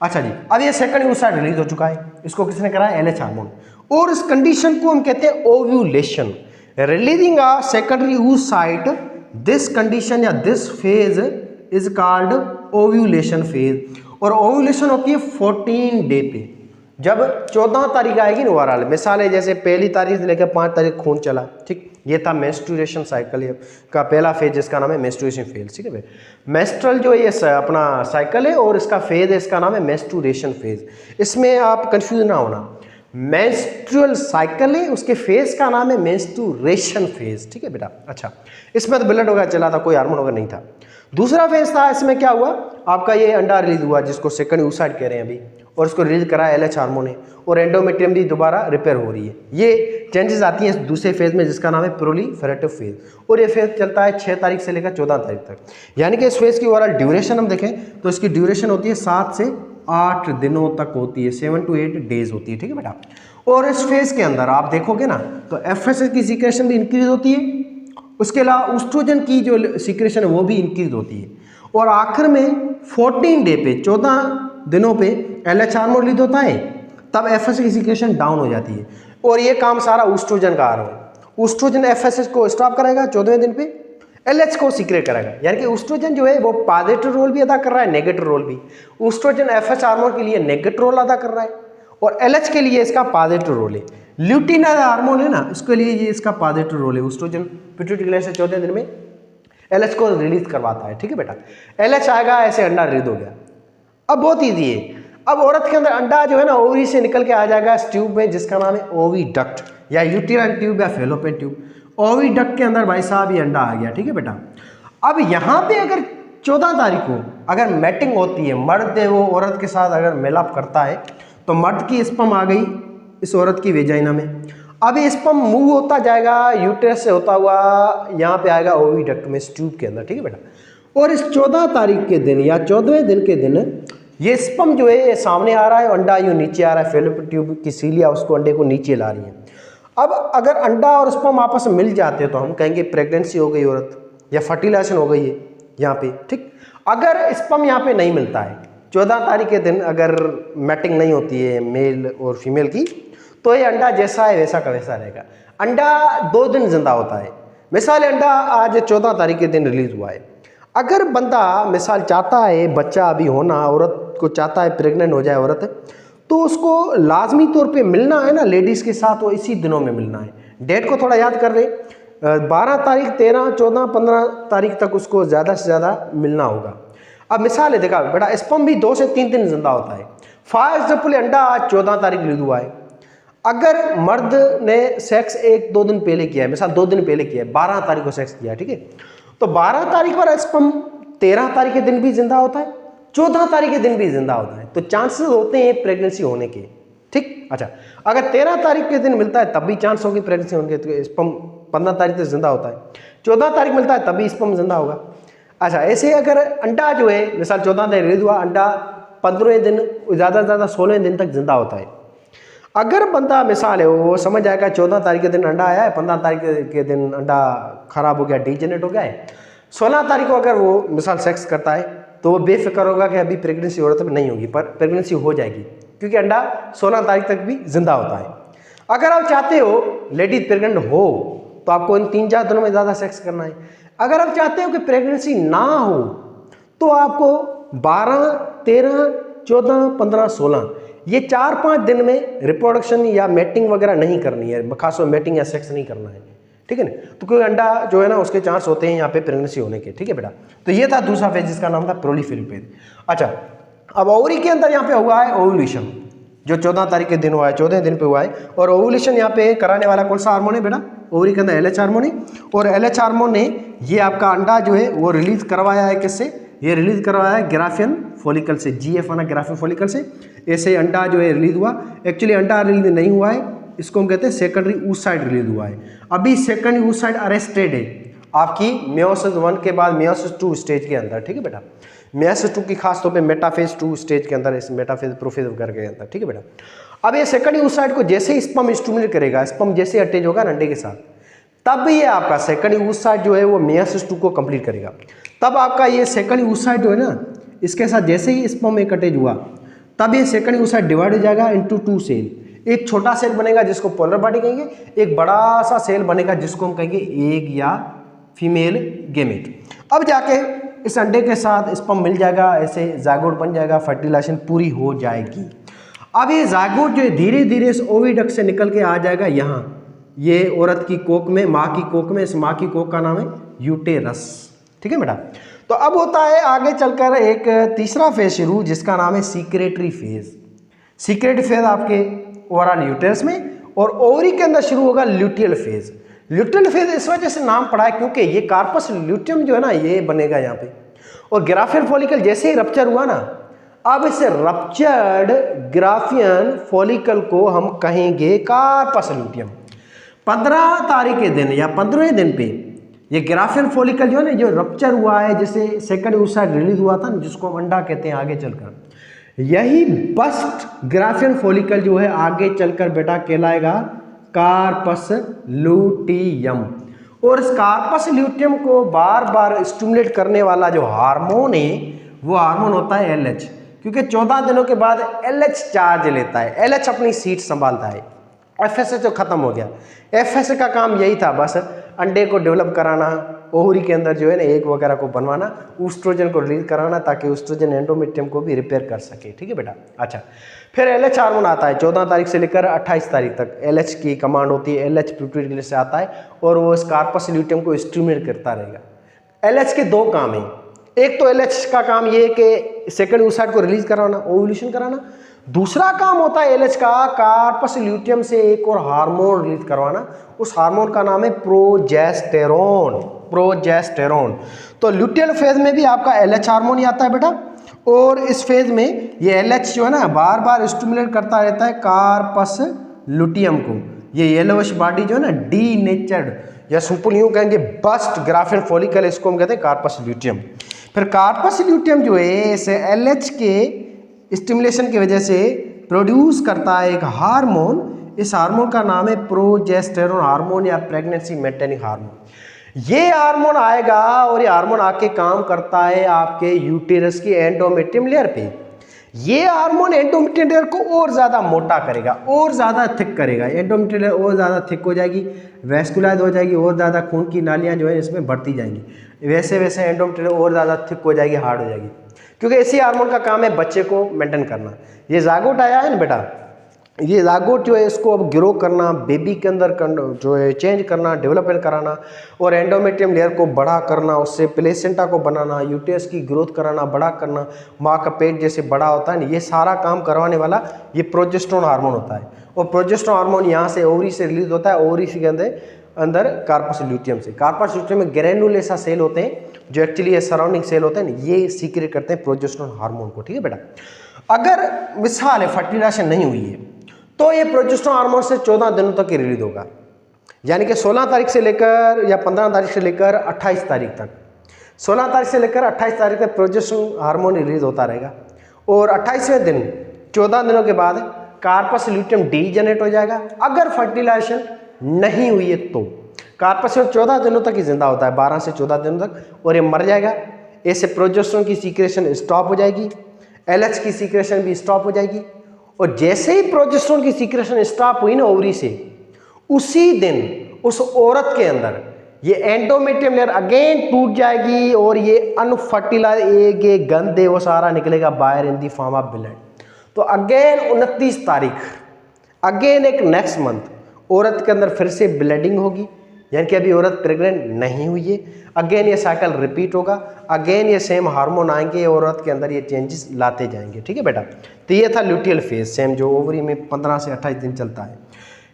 अच्छा जी, अब ये सेकेंड oocyte रिलीज हो चुका है, इसको किसने कराया? LH hormone. और इस कंडीशन को हम कहते हैं ovulation, releasing a secondary oocyte। This condition या this phase is called ovulation phase. और ओव्यूलेशन होती है 14 डे पे, जब 14 तारीख आएगी ना ओवरऑल, मिसाल है जैसे पहली तारीख से लेकर 5 तारीख खून चला, ठीक, ये था मेंस्ट्रुएशन साइकिल का पहला फेज जिसका नाम है मेंस्ट्रुएशन फेज, ठीक है भाई। मेंस्ट्रुअल जो ये अपना साइकिल है और इसका फेज है, इसका नाम है मेंस्ट्रुएशन फेज। इसमें आप कंफ्यूज ना होना, मेंस्ट्रुअल साइकिल है उसके फेज का नाम है मेंस्ट्रुएशन फेज, ठीक है बेटा। अच्छा, इसमें तो ब्लड वगैरह चला था, कोई हार्मोन वगैरह नहीं था। दूसरा फेज था, इसमें क्या हुआ आपका, ये अंडा रिलीज हुआ जिसको सेकंड oocyte कह रहे हैं अभी, और इसको रिलीज करा LH हार्मोन है और एंडोमेट्रियम भी दोबारा रिपेयर हो रही है। ये चेंजेस आती हैं दूसरे फेज में जिसका नाम है प्रोलिफेरेटिव फेज, और ये फेज चलता है 6 तारीख से लेकर 14 तारीख तक। यानी कि इस फेज की ओवरऑल ड्यूरेशन हम देखें तो इसकी ड्यूरेशन होती है 7 से 8 दिनों तक होती है, 7 to 8 डेज होती है, ठीक है बेटा। और इस फेज के अंदर आप देखोगे ना तो FSH की सीक्रेशन भी इंक्रीज होती है, उसके अलावा ईस्ट्रोजन की जो सीक्रेशन है वो भी इंक्रीज होती है, और आखिर में 14 डे पे, 14 दिनों पे LH हार्मोन रिलीज होता है, तब FSH की सीक्रेशन डाउन हो जाती है। और ये काम सारा ईस्ट्रोजन का आ रहा है। ईस्ट्रोजन FSH को स्टॉप करेगा 14वें दिन पे, LH को सीक्रेट करेगा। यानी कि ईस्ट्रोजन जो है वो पॉजिटिव रोल भी अदा कर रहा है, नेगेटिव रोल भी। ईस्ट्रोजन FSH हार्मोन के लिए नेगेटिव रोल अदा कर रहा है और LH के लिए इसका पॉजिटिव रोल है। ल्यूटिनाइज हार्मोन है ना, इसके लिए ये इसका पॉजिटिव रोल है। ईस्ट्रोजन पिट्यूटरी ग्लैंड से 14वें दिन में LH को रिलीज करवाता है, ठीक है बेटा। LH आएगा, ऐसे अंडा रिलीज हो गया। अब बहुत ईजी है, अब औरत के अंदर अंडा जो है ना ओवरी से निकल के आ जाएगा इस ट्यूब में जिसका नाम है ओविडक्ट या यूटेराइन ट्यूब या फेलोपियन ट्यूब। ओविडक्ट के अंदर भाई साहब ये अंडा आ गया, ठीक है बेटा। अब यहाँ पे अगर 14 तारीख को अगर मैटिंग होती है, मर्द है वो औरत के साथ अगर मिलाप करता है तो मर्द की स्पर्म आ गई इस औरत की वेजाइना में। अब ये स्पर्म मूव होता जाएगा यूटेरस से होता हुआ यहाँ पे आएगा ओविडक्ट में, इस ट्यूब के अंदर, ठीक है बेटा। और इस 14 तारीख के दिन या 14वें दिन के दिन ये स्पर्म जो है ये सामने आ रहा है, अंडा यूँ नीचे आ रहा है, फेलोपियन ट्यूब की सीलिया उसको अंडे को नीचे ला रही है। अब अगर अंडा और स्पर्म आपस में मिल जाते हैं तो हम कहेंगे प्रेगनेंसी हो गई औरत या फर्टिलाइजेशन हो गई है यहाँ पे, ठीक। अगर स्पर्म यहाँ पे नहीं मिलता है 14 तारीख के दिन, अगर मैटिंग नहीं होती है मेल और फीमेल की, तो ये अंडा जैसा है वैसा का वैसा रहेगा। अंडा 2 दिन जिंदा होता है। मिसाल अंडा आज 14 तारीख के दिन रिलीज हुआ है, अगर बंदा मिसाल चाहता है बच्चा अभी होना, औरत को चाहता है प्रेग्नेंट हो जाए औरत, तो उसको लाजमी तौर पे मिलना है ना लेडीज़ के साथ, वो इसी दिनों में मिलना है। डेट को थोड़ा याद कर ले, 12 तारीख, 13, 14, 15 तारीख तक उसको ज़्यादा से ज़्यादा मिलना होगा। अब मिसाल है, देखा बेटा, स्पर्म भी 2 से 3 दिन जिंदा होता है। फॉर एग्जाम्पल अंडा आज 14 तारीख रिलीज हुआ है, अगर मर्द ने सेक्स 1-2 दिन पहले किया है, मिसाल 2 दिन पहले किया है, 12 तारीख को सेक्स किया है, ठीक है, तो 12 तारीख पर स्पर्म 13 तारीख के दिन भी जिंदा होता है, 14 तारीख के दिन भी जिंदा होता है, तो चांसेस होते हैं प्रेगनेंसी होने के, ठीक। अच्छा, अगर 13 तारीख के दिन मिलता है तब भी चांस होगी प्रेगनेंसी होने के, तो स्पर्म 15 तारीख तक जिंदा होता है, 14 तारीख मिलता है तब भी स्पर्म जिंदा होगा। अच्छा, ऐसे अगर अंडा जो है मिसाल 14 तारीख रिलीज हुआ, अंडा 15वें दिन ज़्यादा से ज़्यादा 16वें दिन तक जिंदा होता है। अगर बंदा मिसाल है वो समझ जाएगा 14 तारीख के दिन अंडा आया है, 15 तारीख के दिन अंडा खराब हो गया, डीजेनरेट हो गया है, 16 तारीख को अगर वो मिसाल सेक्स करता है तो वो बेफिक्र होगा कि अभी प्रेगनेंसी औरत में नहीं होगी, पर प्रेगनेंसी हो जाएगी क्योंकि अंडा 16 तारीख तक भी जिंदा होता है। अगर आप चाहते हो लेडीज प्रेग्नेंट हो तो आपको इन 3-4 दिनों में ज़्यादा सेक्स करना है। अगर आप चाहते हो कि प्रेगनेंसी ना हो तो आपको 12, 13, 14, 15, 16 ये 4-5 दिन में रिप्रोडक्शन या मैटिंग वगैरह नहीं करनी है, खासतौर मैटिंग या सेक्स नहीं करना है, ठीक है ना। तो कोई अंडा जो है ना उसके चांस होते हैं यहाँ पे प्रेगनेंसी होने के, ठीक है बेटा। तो ये था दूसरा फेज जिसका नाम था प्रोलिफेरल फेज। अच्छा, अब ओवरी के अंदर यहाँ पे हुआ है ओव्यूलेशन, जो 14 तारीख के दिन हुआ है, 14वें दिन पे हुआ है। और ओव्यूलेशन यहाँ पे कराने वाला कौन सा हार्मोन है बेटा? ओवरी के अंदर LH हार्मोन है। और LH हार्मोन ने ये आपका अंडा जो है वो रिलीज करवाया है किससे? ये रिलीज करवाया है ग्राफियन फॉलिकल से, GF आना ग्राफियन फॉलिकल से। ऐसे अंडा जो है रिलीज हुआ। एक्चुअली अंडा रिलीज नहीं हुआ है, इसको हम कहते हैं सेकेंडरी oocyte रिलीज हुआ है। अभी सेकेंडरी oocyte अरेस्टेड है आपकी मेयोसिस 1 के बाद मेयोसिस 2 स्टेज के अंदर, ठीक है बेटा। मेयोसिस 2 की खास तौर पे मेटाफेज 2 स्टेज के अंदर, इस मेटाफेज प्रोफेज वगैरह के अंदर, ठीक है बेटा। अब ये सेकेंडरी oocyte को जैसे ही स्पर्म स्टिमुलेट करेगा, स्पर्म जैसे अटैच होगा अंडे के साथ, तब ये आपका सेकेंडरी oocyte जो है वो मेयोसिस 2 को कंप्लीट करेगा। तब आपका ये सेकेंडरी oocyte जो है ना, इसके साथ जैसे ही स्पर्म एक अटैच हुआ तब ये सेकेंडरी oocyte डिवाइड हो जाएगा इनटू 2 सेल। एक छोटा सेल बनेगा जिसको पोलर बॉडी कहेंगे, एक बड़ा सा सेल बनेगा जिसको हम कहेंगे एग या फीमेल गेमेट। अब जाके इस अंडे के साथ स्पर्म मिल जाएगा, ऐसे जायगोट बन जाएगा, फर्टिलाइजेशन पूरी हो जाएगी। अब ये जायगोट जो है धीरे धीरे इस ओविडक्ट से निकल के आ जाएगा यहाँ, ये औरत की कोख में, माँ की कोख में। इस माँ की कोख का नाम है यूटेरस, ठीक है बेटा। तो अब होता है आगे चलकर एक तीसरा फेज शुरू, जिसका नाम है सीक्रेटरी फेज। सीक्रेटरी फेज आपके ओवरऑल यूटेरस में, और ओवरी के अंदर शुरू होगा ल्यूटियल फेज। ल्यूटियल फेज इस वजह से नाम पड़ा है क्योंकि ये कार्पस ल्यूटियम जो है ना ये बनेगा यहाँ पे, और ग्राफियन फॉलिकल जैसे ही रप्चर हुआ ना, अब इस रप्चर्ड ग्राफियन फॉलिकल को हम कहेंगे कार्पस ल्यूटियम। 15 तारीख के दिन या 15वें दिन पे ये ग्राफियन फॉलिकल जो है ना, जो रप्चर हुआ है, जैसे सेकेंड oocyte रिलीज हुआ था ना, जिसको हम अंडा कहते हैं आगे चलकर, यही बस्ट ग्राफियन फॉलिकल जो है आगे चलकर बेटा कहलाएगा कार्पस ल्यूटियम। और इस कार्पस ल्यूटियम को बार बार स्टिमुलेट करने वाला जो हार्मोन है वो हार्मोन होता है LH, क्योंकि 14 दिनों के बाद LH चार्ज लेता है, LH अपनी सीट संभालता है। FSH तो खत्म हो गया। FSH का काम यही था, बस अंडे को डेवलप कराना, ओवरी के अंदर जो है ना एग वगैरह को बनवाना, ऊस्ट्रोजन को रिलीज कराना, ताकि ऊस्ट्रोजन एंडोमेट्रियम को भी रिपेयर कर सके, ठीक है बेटा। अच्छा, फिर LH हार्मोन आता है 14 तारीख से लेकर 28 तारीख तक LH की कमांड होती है। LH पिट्यूटरी ग्लैंड से आता है और वो इस कार्पस ल्यूटियम को स्टिमुलेट करता रहेगा। LH के 2 काम हैं, एक तो LH का काम ये है कि सेकेंड oocyte को रिलीज कराना, ओव्यूलेशन कराना। दूसरा काम होता है LH का कार्पस ल्यूटियम से एक और हार्मोन रिलीज करवाना, उस हार्मोन का नाम है प्रोजेस्टेरोन। प्रोजेस्टेरोन। तो ल्यूटियल फेज में भी आपका LH हार्मोन ही आता है बेटा, और इस फेज में ये LH जो है ना बार बार स्टिमुलेट करता रहता है कार्पस ल्यूटियम को। ये येलोइश बॉडी जो है ना डीनेचर्ड, या सिंपल यूं कहेंगे बस्ट ग्राफियन फॉलिकल, इसको हम कहते हैं कार्पस ल्यूटियम। फिर कार्पस ल्यूटियम जो है इसे LH के स्टिमुलेशन की वजह से प्रोड्यूस करता है एक हार्मोन, इस हार्मोन का नाम है प्रोजेस्टेरोन हार्मोन या प्रेगनेंसी मेंटेनिंग हार्मोन। ये हार्मोन आएगा और ये हार्मोन आके काम करता है आपके यूटेरस की एंडोमेट्रियम लेयर पे। ये हार्मोन एंडोमेट्रियम लेयर को और ज़्यादा मोटा करेगा, और ज़्यादा थिक करेगा, एंडोमेट्रियम लेयर और ज़्यादा थिक हो जाएगी, वैस्कुलाइज हो जाएगी, और ज़्यादा खून की नालियाँ जो है इसमें बढ़ती जाएंगी, वैसे वैसे एंडोमेट्रियम और ज़्यादा थिक हो जाएगी, हार्ड हो जाएगी, क्योंकि इसी हार्मोन का काम है बच्चे को मेंटेन करना। ये जायगोट आया है ना बेटा, ये ज़ायगोट जो है इसको अब ग्रो करना, बेबी के अंदर जो है चेंज करना, डेवलपमेंट कराना और एंडोमेट्रियम लेयर को बड़ा करना, उससे प्लेसेंटा को बनाना, यूटेरस की ग्रोथ कराना, बड़ा करना, माँ का पेट जैसे बड़ा होता है ना, ये सारा काम करवाने वाला ये प्रोजेस्टेरोन हार्मोन होता है। और प्रोजेस्टेरोन हार्मोन यहाँ से ओवरी से रिलीज होता है, ओवरी के अंदर कार्पस ल्यूटियम से। कार्पस ल्यूटियम में ग्रैनुल ऐसा सेल होते हैं जो एक्चुअली ये सराउंडिंग सेल होते हैं ना, ये सीक्रेट करते हैं प्रोजेस्टेरोन हार्मोन को। ठीक है बेटा, अगर मिसाल है फर्टिलाइजेशन नहीं हुई है तो ये प्रोजेस्टेरोन हार्मोन से 14 दिनों तक रिलीज होगा, यानी कि 16 तारीख से लेकर या 15 तारीख से लेकर 28 तारीख तक, 16 तारीख से लेकर 28 तारीख तक प्रोजेस्टेरोन हार्मोन रिलीज होता रहेगा। और 28वें दिन 14 दिनों के बाद कार्पस ल्यूटियम डी जनरेट हो जाएगा। अगर फर्टिलाइजेशन नहीं हुई है तो कार्पस में 14 दिनों तक ही जिंदा होता है, 12 से 14 दिनों तक, और ये मर जाएगा। ऐसे प्रोजेस्टेरोन की सीक्रेशन स्टॉप हो जाएगी, एलएच की सीक्रेशन भी स्टॉप हो जाएगी। और जैसे ही प्रोजेस्टेरोन की सीक्रेशन स्टॉप हुई ना ओवरी से, उसी दिन उस औरत के अंदर ये एंडोमेट्रियम लेयर अगेन टूट जाएगी और ये अनफर्टिलाइज एग, ये गंद है वो सारा निकलेगा बाहर इन दी फॉर्म ऑफ ब्लड। तो अगेन 29 तारीख, अगेन एक नेक्स्ट मंथ औरत के अंदर फिर से ब्लीडिंग होगी, यानी कि अभी औरत प्रेग्नेंट नहीं हुई है। अगेन ये साइकिल रिपीट होगा, अगेन ये सेम हार्मोन आएंगे, औरत के अंदर ये चेंजेस लाते जाएंगे। ठीक है बेटा, तो ये था ल्यूटियल फेज, सेम जो ओवरी में 15 से 28 दिन चलता है।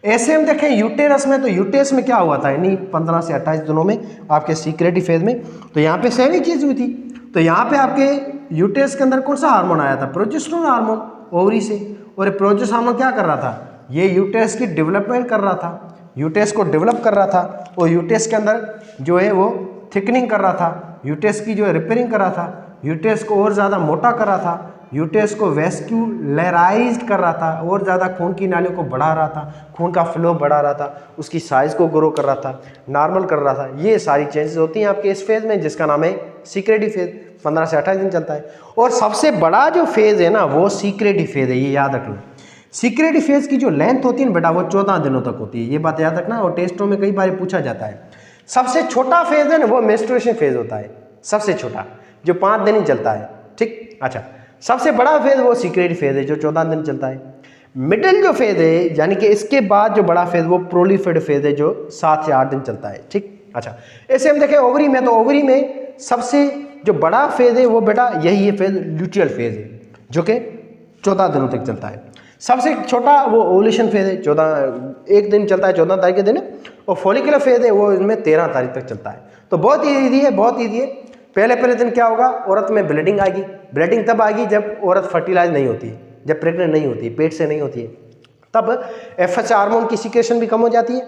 ऐसे हम देखें यूटेरस में, तो यूटेरस में क्या हुआ था यानी 15 से 28 दिनों में आपके सीक्रेटिव फेज में, तो यहाँ पे सेम ही चीज़ हुई थी। तो यहाँ पे आपके यूटेरस के अंदर कौन सा हार्मोन आया था? प्रोजेस्टेरोन हार्मोन ओवरी से। और प्रोजेस्टेरोन हार्मोन क्या कर रहा था? ये यूटेरस की डेवलपमेंट कर रहा था, यूटेरस को डेवलप कर रहा था, और यूटेरस के अंदर जो है वो थिकनिंग कर रहा था, यूटेरस की जो है रिपेयरिंग कर रहा था, यूटेरस को और ज़्यादा मोटा कर रहा था, यूटेरस को वेस्क्यूलराइज्ड कर रहा था, और ज़्यादा खून की नालियों को बढ़ा रहा था, खून का फ्लो बढ़ा रहा था, उसकी साइज़ को ग्रो कर रहा था, नॉर्मल कर रहा था। ये सारी चेंजेस होती हैं आपके इस फेज़ में, जिसका नाम है सीक्रेटिव फेज, 15 से 28 दिन चलता है। और सबसे बड़ा जो फेज़ है ना वो सीक्रेटिव फेज है, ये याद रखना। सीक्रेटिव फेज की जो लेंथ होती है ना बेटा वो 14 दिनों तक होती है, ये बात याद रखना, और टेस्टों में कई बार पूछा जाता है। सबसे छोटा फेज है ना वो मेंस्ट्रुएशन फेज होता है, सबसे छोटा, जो 5 दिन ही चलता है। ठीक, अच्छा, सबसे बड़ा फेज वो सीक्रेटिव फेज है जो 14 दिन चलता है। मिडिल जो फेज है यानी कि इसके बाद जो बड़ा फेज वो प्रोलिफेड फेज है जो 7 से 8 दिन चलता है। ठीक, अच्छा, ऐसे हम देखें ओवरी में, तो ओवरी में सबसे जो बड़ा फेज है वो बेटा यही है फेज, ल्यूटियल फेज है, जो कि 14 दिनों तक चलता है। सबसे छोटा वो ओवुलेशन फेज है, 1 दिन चलता है, 14 तारीख के दिन। और फॉलिकुलर फेज है वो इसमें 13 तारीख तक चलता है। तो बहुत ईजी है, बहुत ईजी है। पहले दिन क्या होगा, औरत में ब्लीडिंग आएगी। ब्लीडिंग तब आएगी जब औरत फर्टिलाइज नहीं होती, जब प्रेग्नेंट नहीं होती, पेट से नहीं होती है, तब FSH हार्मोन की सिक्रेशन भी कम हो जाती है,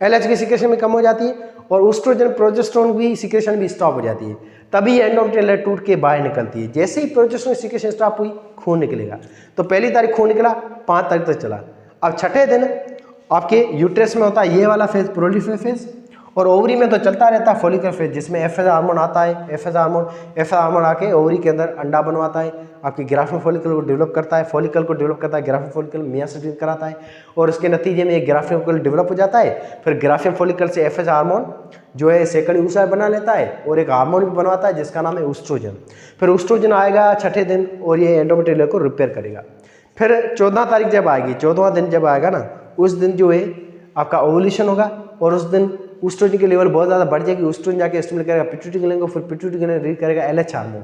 LH की सिक्रेशन भी कम हो जाती है, और ऊस्ट्रोजन प्रोजेस्टेरोन की सिक्रेशन भी स्टॉप हो जाती है। तभी एंडोमेट्रियल लेयर टूट के बाहर निकलती है। जैसे ही प्रोजेस्टेरोन की सिक्रेशन स्टॉप हुई, खून निकलेगा। तो पहली तारीख खून निकला, 5 तारीख तक चला। अब छठे दिन आपके यूट्रस में होता है ये वाला फेज, प्रोलिफेर फेज, और ओवरी में तो चलता रहता है फॉलिकुलर फेज, जिसमें FSH हार्मोन आता है। FSH हार्मोन आके ओवरी के अंदर अंडा बनवाता है, आपकी ग्राफ्टिन फॉलिकल को डेवलप करता है, फॉलिकल को डेवलप करता है, ग्राफ्टिन फॉलिकल मियासिस कराता है, और उसके नतीजे में एक ग्राफ्टिन फॉलिकल डेवलप हो जाता है। फिर ग्राफ्टिन फॉलिकल से FSH हार्मोन जो है सेकंड ऊसाइड बना लेता है, और एक हार्मोन भी बनवाता है जिसका नाम है ऊस्ट्रोजन। फिर ऊस्ट्रोजन आएगा छठे दिन, और ये एंडोमेट्रियल लेयर को रिपेयर करेगा। फिर 14 तारीख जब आएगी, 14वां दिन जब आएगा ना, उस दिन जो है आपका ओवुलेशन होगा, और उस दिन ऊस्ट्रोजन की लेवल बहुत ज़्यादा बढ़ जाएगी। ऊस्ट्रोजन जाके स्टिमुलेट करेगा पिट्यूटरी ग्लैंड को, फिर पिट्यूटरी ग्लैंड रीड करेगा LH हार्मोन।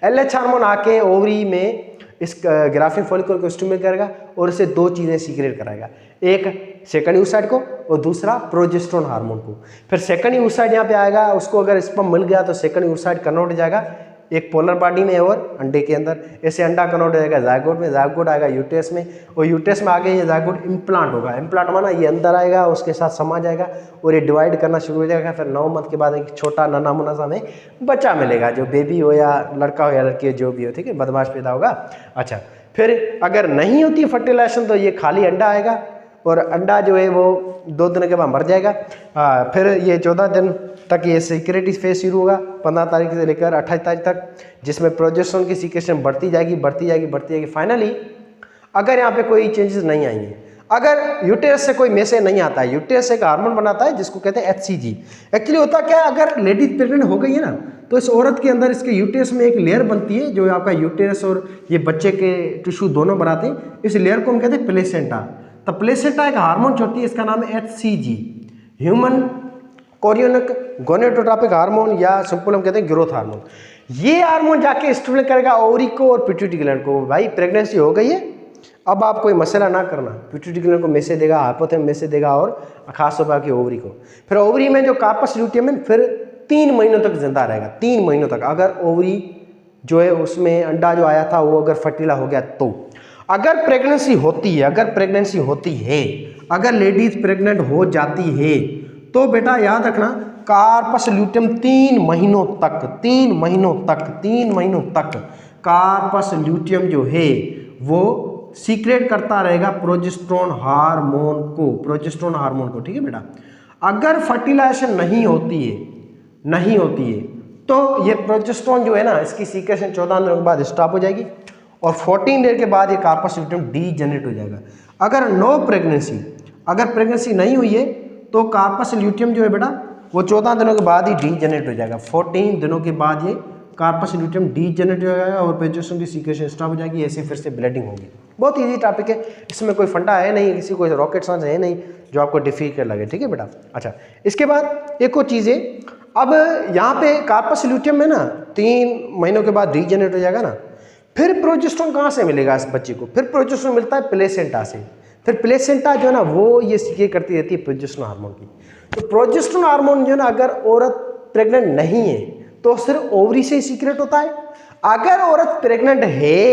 LH हार्मोन आके ओवरी में इस ग्राफ्टिन फॉलिकल को स्टिमुलेट करेगा, और इससे 2 चीज़ें सीक्रेट कराएगा, एक सेकंड यूसाइड को और दूसरा प्रोजेस्टेरोन हार्मोन को। फिर सेकंड यूसाइड यहाँ पे आएगा, उसको अगर स्पर्म मिल गया तो सेकंड यूसाइड कन्वर्ट हो जाएगा एक पोलर बॉडी में और अंडे के अंदर। ऐसे अंडा कन्वर्ट हो जाएगा जायगोट में, जायगोट आएगा यूट्रस में, और यूट्रस में आगे ये जायगोट इम्प्लांट होगा। इम्प्लांट माना ये अंदर आएगा, उसके साथ समा जाएगा, और ये डिवाइड करना शुरू हो जाएगा। फिर 9 मंथ के बाद एक छोटा नन्हा मुन्ना सा हमें बच्चा मिलेगा, जो बेबी हो या लड़का हो या लड़की हो, जो भी हो, ठीक है, बदमाश पैदा होगा। अच्छा, फिर अगर नहीं होती फर्टिलाइजेशन तो ये खाली अंडा आएगा, और अंडा जो है वो 2 दिन के बाद मर जाएगा। फिर ये 14 दिन तक ये सीक्रेटिव फेज शुरू होगा, 15 तारीख से लेकर 28 तारीख तक, जिसमें प्रोजेस्टेरोन की सीक्रेशन बढ़ती जाएगी, बढ़ती जाएगी, बढ़ती जाएगी। फाइनली अगर यहाँ पे कोई चेंजेस नहीं आएंगे, अगर यूटेरस से कोई मैसेज नहीं आता है, यूटेरस एक हार्मोन बनाता है जिसको कहते हैं HCG। एक्चुअली होता क्या है, अगर लेडीज प्रेग्नेंट हो गई है ना, तो इस औरत के अंदर इसके यूटेरस में एक लेयर बनती है जो आपका यूटेरस और ये बच्चे के टिश्यू दोनों बनाते हैं। इस लेयर को हम कहते हैं प्लेसेंटा। तो प्लेसेंटा एक हार्मोन होती है, इसका नाम है HCG, human chorionic gonadotropic hormone, या सिंपल हम कहते हैं ग्रोथ हार्मोन। ये हार्मोन जाके स्टिमुलेट करेगा ओवरी को और पिट्यूटरी ग्लैंड को। भाई प्रेगनेंसी हो गई है, अब आप कोई मसला ना करना, पिट्यूटरी ग्लैंड को मैसेज देगा, हाइपोथैलेमस मैसेज देगा, और खास तौर पर आपकी ओवरी को। फिर ओवरी में जो कार्पस ल्यूटियम है फिर 3 महीनों तक जिंदा रहेगा, 3 महीनों तक। अगर ओवरी जो है उसमें अंडा जो आया था वो अगर फर्टिला हो गया तो, अगर प्रेगनेंसी होती है, अगर लेडीज प्रेग्नेंट हो जाती है तो बेटा याद रखना कार्पस ल्यूटियम 3 महीनों तक कार्पस ल्यूटियम जो है वो सीक्रेट करता रहेगा प्रोजेस्टेरोन हार्मोन को, ठीक है बेटा। अगर फर्टिलाइजेशन नहीं होती है तो ये प्रोजेस्टेरोन जो है ना, इसकी सीक्रेशन 14 दिनों के बाद स्टॉप हो जाएगी, और 14 डेज के बाद ये कार्पस ल्यूटियम डीजेनरेट हो जाएगा। अगर प्रेगनेंसी नहीं हुई है तो कार्पस ल्यूटियम जो है बेटा वो 14 दिनों के बाद ही डीजेनरेट हो जाएगा। 14 दिनों के बाद ये कार्पस ल्यूटियम डीजेनरेट हो जाएगा और प्रोजेस्टेरोन की सीक्रेशन स्टॉप हो जाएगी, ऐसे फिर से ब्लीडिंग होगी। बहुत इजी टॉपिक है, इसमें कोई फंडा है नहीं, किसी कोई रॉकेट साइंस है नहीं जो आपको डिफिकल्ट लगे, ठीक है बेटा। अच्छा, इसके बाद एक और चीज़ है, अब यहाँ पे कार्पस ल्यूटियम में ना 3 महीनों के बाद डीजेनरेट हो जाएगा ना, फिर प्रोजेस्टेरोन कहाँ से मिलेगा इस बच्चे को? फिर प्रोजेस्टेरोन मिलता है प्लेसेंटा से। फिर प्लेसेंटा जो है ना वो ये सीक्रेट करती रहती है प्रोजेस्टेरोन हार्मोन की। तो प्रोजेस्टेरोन हार्मोन जो है ना, अगर औरत प्रेग्नेंट नहीं है तो सिर्फ ओवरी से ही सीक्रेट होता है। अगर औरत प्रेग्नेंट है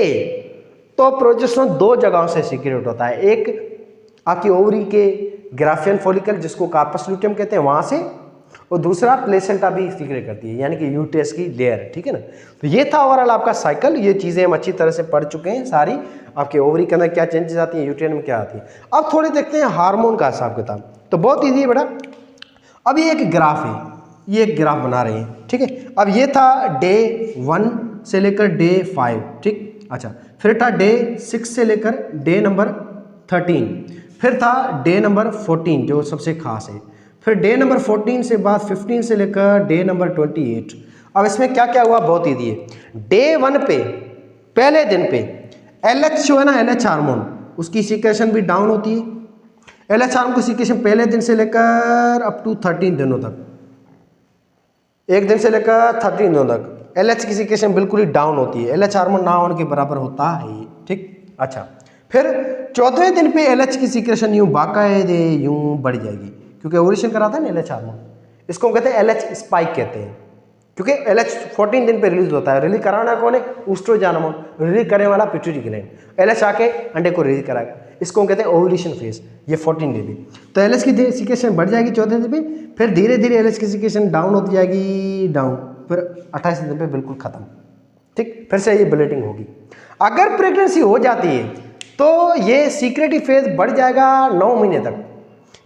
तो प्रोजेस्टेरोन 2 जगहों से सीक्रेट होता है, एक आपकी ओवरी के ग्राफियन फॉलिकल जिसको कार्पस ल्यूटियम कहते हैं वहां से, और दूसरा प्लेसेंटा भी सीक्रेट करती है, यानी कि यूटेरस की लेयर है, ठीक है ना। तो ये था ओवरऑल आपका साइकिल, ये चीज़ें हम अच्छी तरह से पढ़ चुके हैं सारी, आपके ओवरी के अंदर क्या चेंजेस आती हैं, यूटेरस में क्या आती है। अब थोड़े देखते हैं हार्मोन का हिसाब किताब, तो बहुत ईजी है बेटा। अब ये एक ग्राफ है, ये एक ग्राफ बना रहे हैं, ठीक है। अब ये था डे 1 से लेकर डे 5, ठीक। अच्छा, फिर था डे 6 से लेकर डे नंबर 13, फिर था डे नंबर 14 जो सबसे खास है, फिर डे नंबर 14 से बाद 15 से लेकर डे नंबर 28। अब इसमें क्या क्या हुआ, बहुत ईजी है। डे 1 पे पहले दिन पे LH जो है ना, LH हार्मोन, उसकी सीक्रेशन भी डाउन होती है। LH हार्मोन की सीक्रेशन पहले दिन से लेकर अप टू 13 दिनों तक, एक दिन से लेकर 13 दिनों तक LH की सीक्रेशन बिल्कुल ही डाउन होती है, LH हार्मोन ना होने के बराबर होता है, ठीक। अच्छा, फिर 14वें दिन पे LH की सीक्रेशन यूं बाकायदे यूं बढ़ जाएगी, क्योंकि ओवुलेशन कराता है ना LH हार्मोन, इसको हम कहते हैं LH स्पाइक कहते हैं, क्योंकि LH 14 दिन पे रिलीज होता है। रिलीज कराना कौन है? ऊस्ट्रोजन हार्मोन, रिलीज करने वाला पिट्यूटरी ग्लैंड। LH आके अंडे को रिलीज कराएगा, इसको हम कहते हैं ओवुलेशन फेज, ये 14 डे पे। तो LH की सीक्रेशन बढ़ जाएगी 14 दिन पे, फिर धीरे धीरे LH की सीक्रेशन डाउन होती जाएगी, डाउन, फिर 28 दिन पे बिल्कुल खत्म, ठीक। फिर से ये ब्लीडिंग होगी। अगर प्रेगनेंसी हो जाती है तो ये सीक्रेटिव फेज बढ़ जाएगा 9 महीने तक,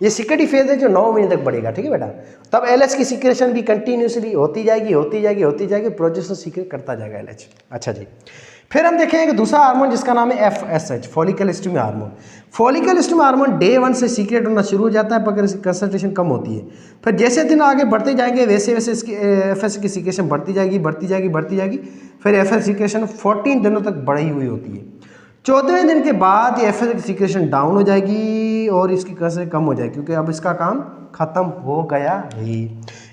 ये सीक्रेटिव फेज है जो 9 महीने तक बढ़ेगा, ठीक है बेटा। तब LH की सीक्रेशन भी कंटिन्यूसली होती जाएगी, प्रोजेस्टेरोन सीक्रेट करता जाएगा LH। अच्छा जी, फिर हम देखेंगे दूसरा हार्मोन जिसका नाम है FSH, follicle stimulating hormone. Follicle stimulating hormone day 1 से सीक्रेट होना शुरू हो जाता है, पर इसकी कंसंट्रेशन कम होती है। फिर जैसे दिन आगे बढ़ते जाएंगे वैसे वैसे इसकी FSH की सीक्रेशन बढ़ती जाएगी। फिर FSH सीक्रेशन 14 दिनों तक बढ़ी हुई होती है। 14वें दिन के बाद ये FSH की सीक्रेशन डाउन हो जाएगी और इसकी कंसंट्रेशन कम हो जाएगी, क्योंकि अब इसका काम खत्म हो गया है।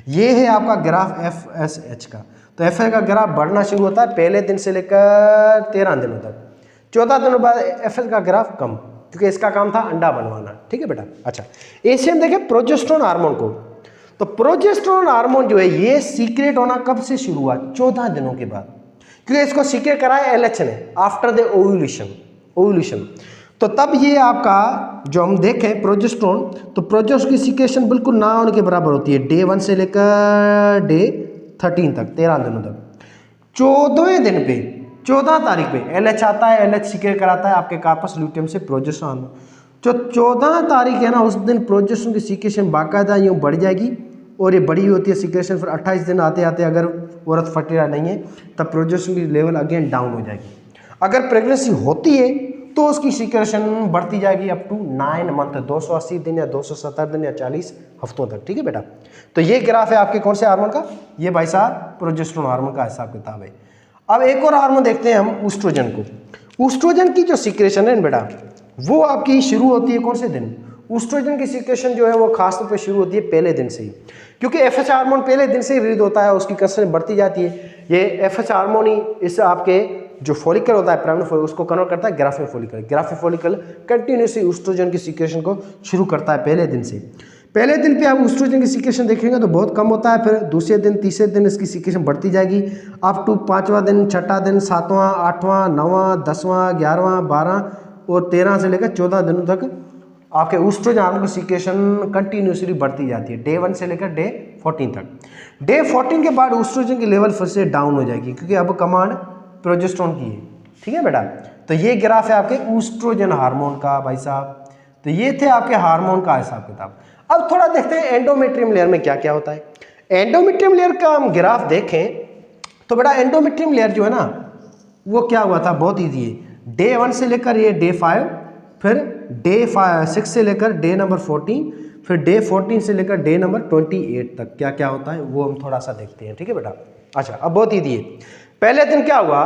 ये है आपका ग्राफ FSH का। तो FSH का ग्राफ बढ़ना शुरू होता है पहले दिन से लेकर 13 दिनों तक, 14 दिनों बाद FSH का ग्राफ कम, क्योंकि इसका काम था अंडा बनवाना, ठीक है बेटा। अच्छा, ऐसे हम देखें प्रोजेस्टेरोन हार्मोन को, तो प्रोजेस्टेरोन हार्मोन जो है ये सीक्रेट होना कब से शुरू हुआ? 14 दिनों के बाद, क्योंकि इसको सीक्रेट कराया LH ने आफ्टर द ओव्यूलेशन। तो तब ये आपका जो हम देखें प्रोजेस्टेरोन, तो प्रोजेस्टेरोन की सीक्रेशन बिल्कुल ना होने के बराबर होती है डे 1 से लेकर डे 13 तक, 13 दिनों तक। 14वें दिन पे 14 तारीख पे LH आता है, LH सीक्रेट कराता है आपके कार्पस ल्यूटियम से प्रोजेस्टेरोन। जो 14 तारीख है ना, उस दिन प्रोजेस्टेरोन की सीक्रेशन बाकायदा यूँ बढ़ जाएगी, और ये बड़ी होती है सीक्रेशन। फिर 28 दिन आते आते अगर औरत फर्टिलाइज नहीं है तब प्रोजेस्टेरोन की लेवल अगेन डाउन हो जाएगी। अगर प्रेगनेंसी होती है तो उसकी सीक्रेशन बढ़ती जाएगी अप टू 9 मंथ, 280 दिन या 270 दिन या 40 हफ्तों तक, ठीक है बेटा। तो ये ग्राफ है आपके कौन से हार्मोन का? ये भाई साहब प्रोजेस्टेरोन हार्मोन का हिसाब किताब है। अब एक और हार्मोन देखते हैं हम, ऊस्ट्रोजन को। ऊस्ट्रोजन की जो सीक्रेशन है बेटा, वो आपकी शुरू होती है कौन से दिन? ऊस्ट्रोजन की सिक्रेशन जो है वो खास तौर पे शुरू होती है पहले दिन से ही, क्योंकि एफएच हार्मोन पहले दिन से ही रिलीज होता है, उसकी कंसंट्रेशन बढ़ती जाती है। ये एफएच हार्मोन ही इस आपके जो फॉलिकल होता है प्राइमरी फॉलिकल उसको कन्वर्ट करता है graafian follicle. Graafian follicle continuously oestrogen की सिक्रेशन को शुरू करता है पहले दिन से। पहले दिन पे आप ऊस्ट्रोजन की सिक्रेशन देखेंगे तो बहुत कम होता है, फिर दूसरे दिन तीसरे दिन इसकी सिक्रेशन बढ़ती जाएगी अप टू 5वां दिन, 6वां दिन, 7वां, 8वां, 9वां, 10वां, 11वां, 12 और 13 से लेकर 14 दिनों तक आपके ऊस्ट्रोजन हार्मोन की सिक्रेशन कंटिन्यूसली बढ़ती जाती है, डे 1 से लेकर डे 14 तक। डे 14 के बाद ऊस्ट्रोजन की लेवल फिर से डाउन हो जाएगी, क्योंकि अब कमांड प्रोजेस्टेरोन की है। ठीक है बेटा, तो ये ग्राफ है आपके ऊस्ट्रोजन हार्मोन का भाई साहब। तो ये थे आपके हार्मोन का हिसाब किताब। अब थोड़ा देखते हैं एंडोमेट्रियम लेयर में क्या क्या होता है। एंडोमेट्रियम लेयर का हम ग्राफ देखें तो बेटा एंडोमेट्रियम लेयर जो है ना वो क्या हुआ था, बहुत ईजी है। डे 1 से लेकर ये डे 5, फिर डे 6 से लेकर डे नंबर 14, फिर डे 14 से लेकर डे नंबर 28 तक क्या क्या होता है वो हम थोड़ा सा देखते हैं। ठीक है बेटा, अच्छा अब बहुत ईजी है। पहले दिन क्या हुआ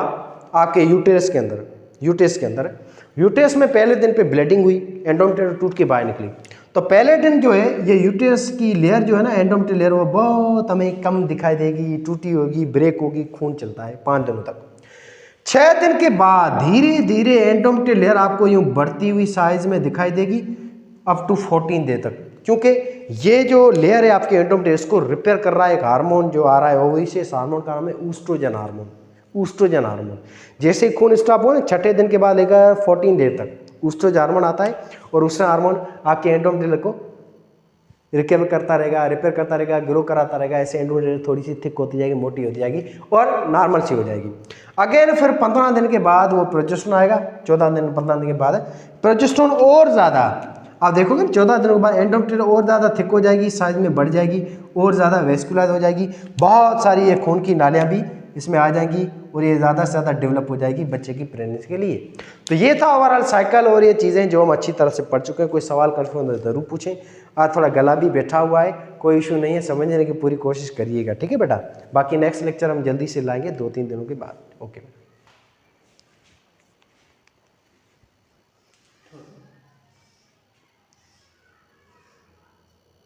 आपके यूटेरस के अंदर, यूटेरस में पहले दिन पे ब्लीडिंग हुई, एंडोमेट्रियम टूट के बाहर निकली। तो पहले दिन जो है ये यूटेरस की लेयर जो है ना एंडोमेट्रियम लेयर वो बहुत हमें कम दिखाई देगी, टूटी होगी, ब्रेक होगी, खून चलता है 5 दिनों तक। 6 दिन के बाद धीरे धीरे एंडोमेट्रियम लेयर आपको यूं बढ़ती हुई साइज में दिखाई देगी अप टू 14 डे तक, क्योंकि ये जो लेयर है आपके एंडोमेट्रियम इसको रिपेयर कर रहा है एक हार्मोन जो आ रहा है ओवरीज हार्मोन का नाम है ऊस्ट्रोजन हार्मोन। ऊस्ट्रोजन हार्मोन जैसे ही खून स्टॉप हो ना 6ठे दिन के बाद लेकर 14 डे तक ऊस्ट्रोजन हार्मोन आता है और उससे हार्मोन आपके एंडोमेट्रियम को रिकवर करता रहेगा, रिपेयर करता रहेगा, ग्रो कराता रहेगा। ऐसे एंडोमेट्रियम थोड़ी सी थिक होती जाएगी, मोटी होती जाएगी और नॉर्मल सी हो जाएगी। अगेन फिर 15 दिन के बाद वो प्रोजेस्टेरोन आएगा, 14 दिन 15 दिन के बाद प्रोजेस्टेरोन और ज़्यादा आप देखोगे 14 दिनों के बाद एंडोमेट्रियम और ज़्यादा थिक हो जाएगी, साइज में बढ़ जाएगी और ज़्यादा वेस्कुलाइज हो जाएगी। बहुत सारी ये खून की नालियाँ भी इसमें आ जाएंगी और ये ज़्यादा से ज़्यादा डेवलप हो जाएगी बच्चे की प्रेगनेंसी के लिए। तो ये था ओवरऑल साइकिल और ये चीज़ें जो हम अच्छी तरह से पढ़ चुके हैं। कोई सवाल कन्फ्यूजन ज़रूर पूछें। आज थोड़ा गला भी बैठा हुआ है, कोई इशू नहीं है, समझने की पूरी कोशिश करिएगा। ठीक है बेटा, बाकी नेक्स्ट लेक्चर हम जल्दी से लाएंगे 2-3 दिनों के बाद। ओके।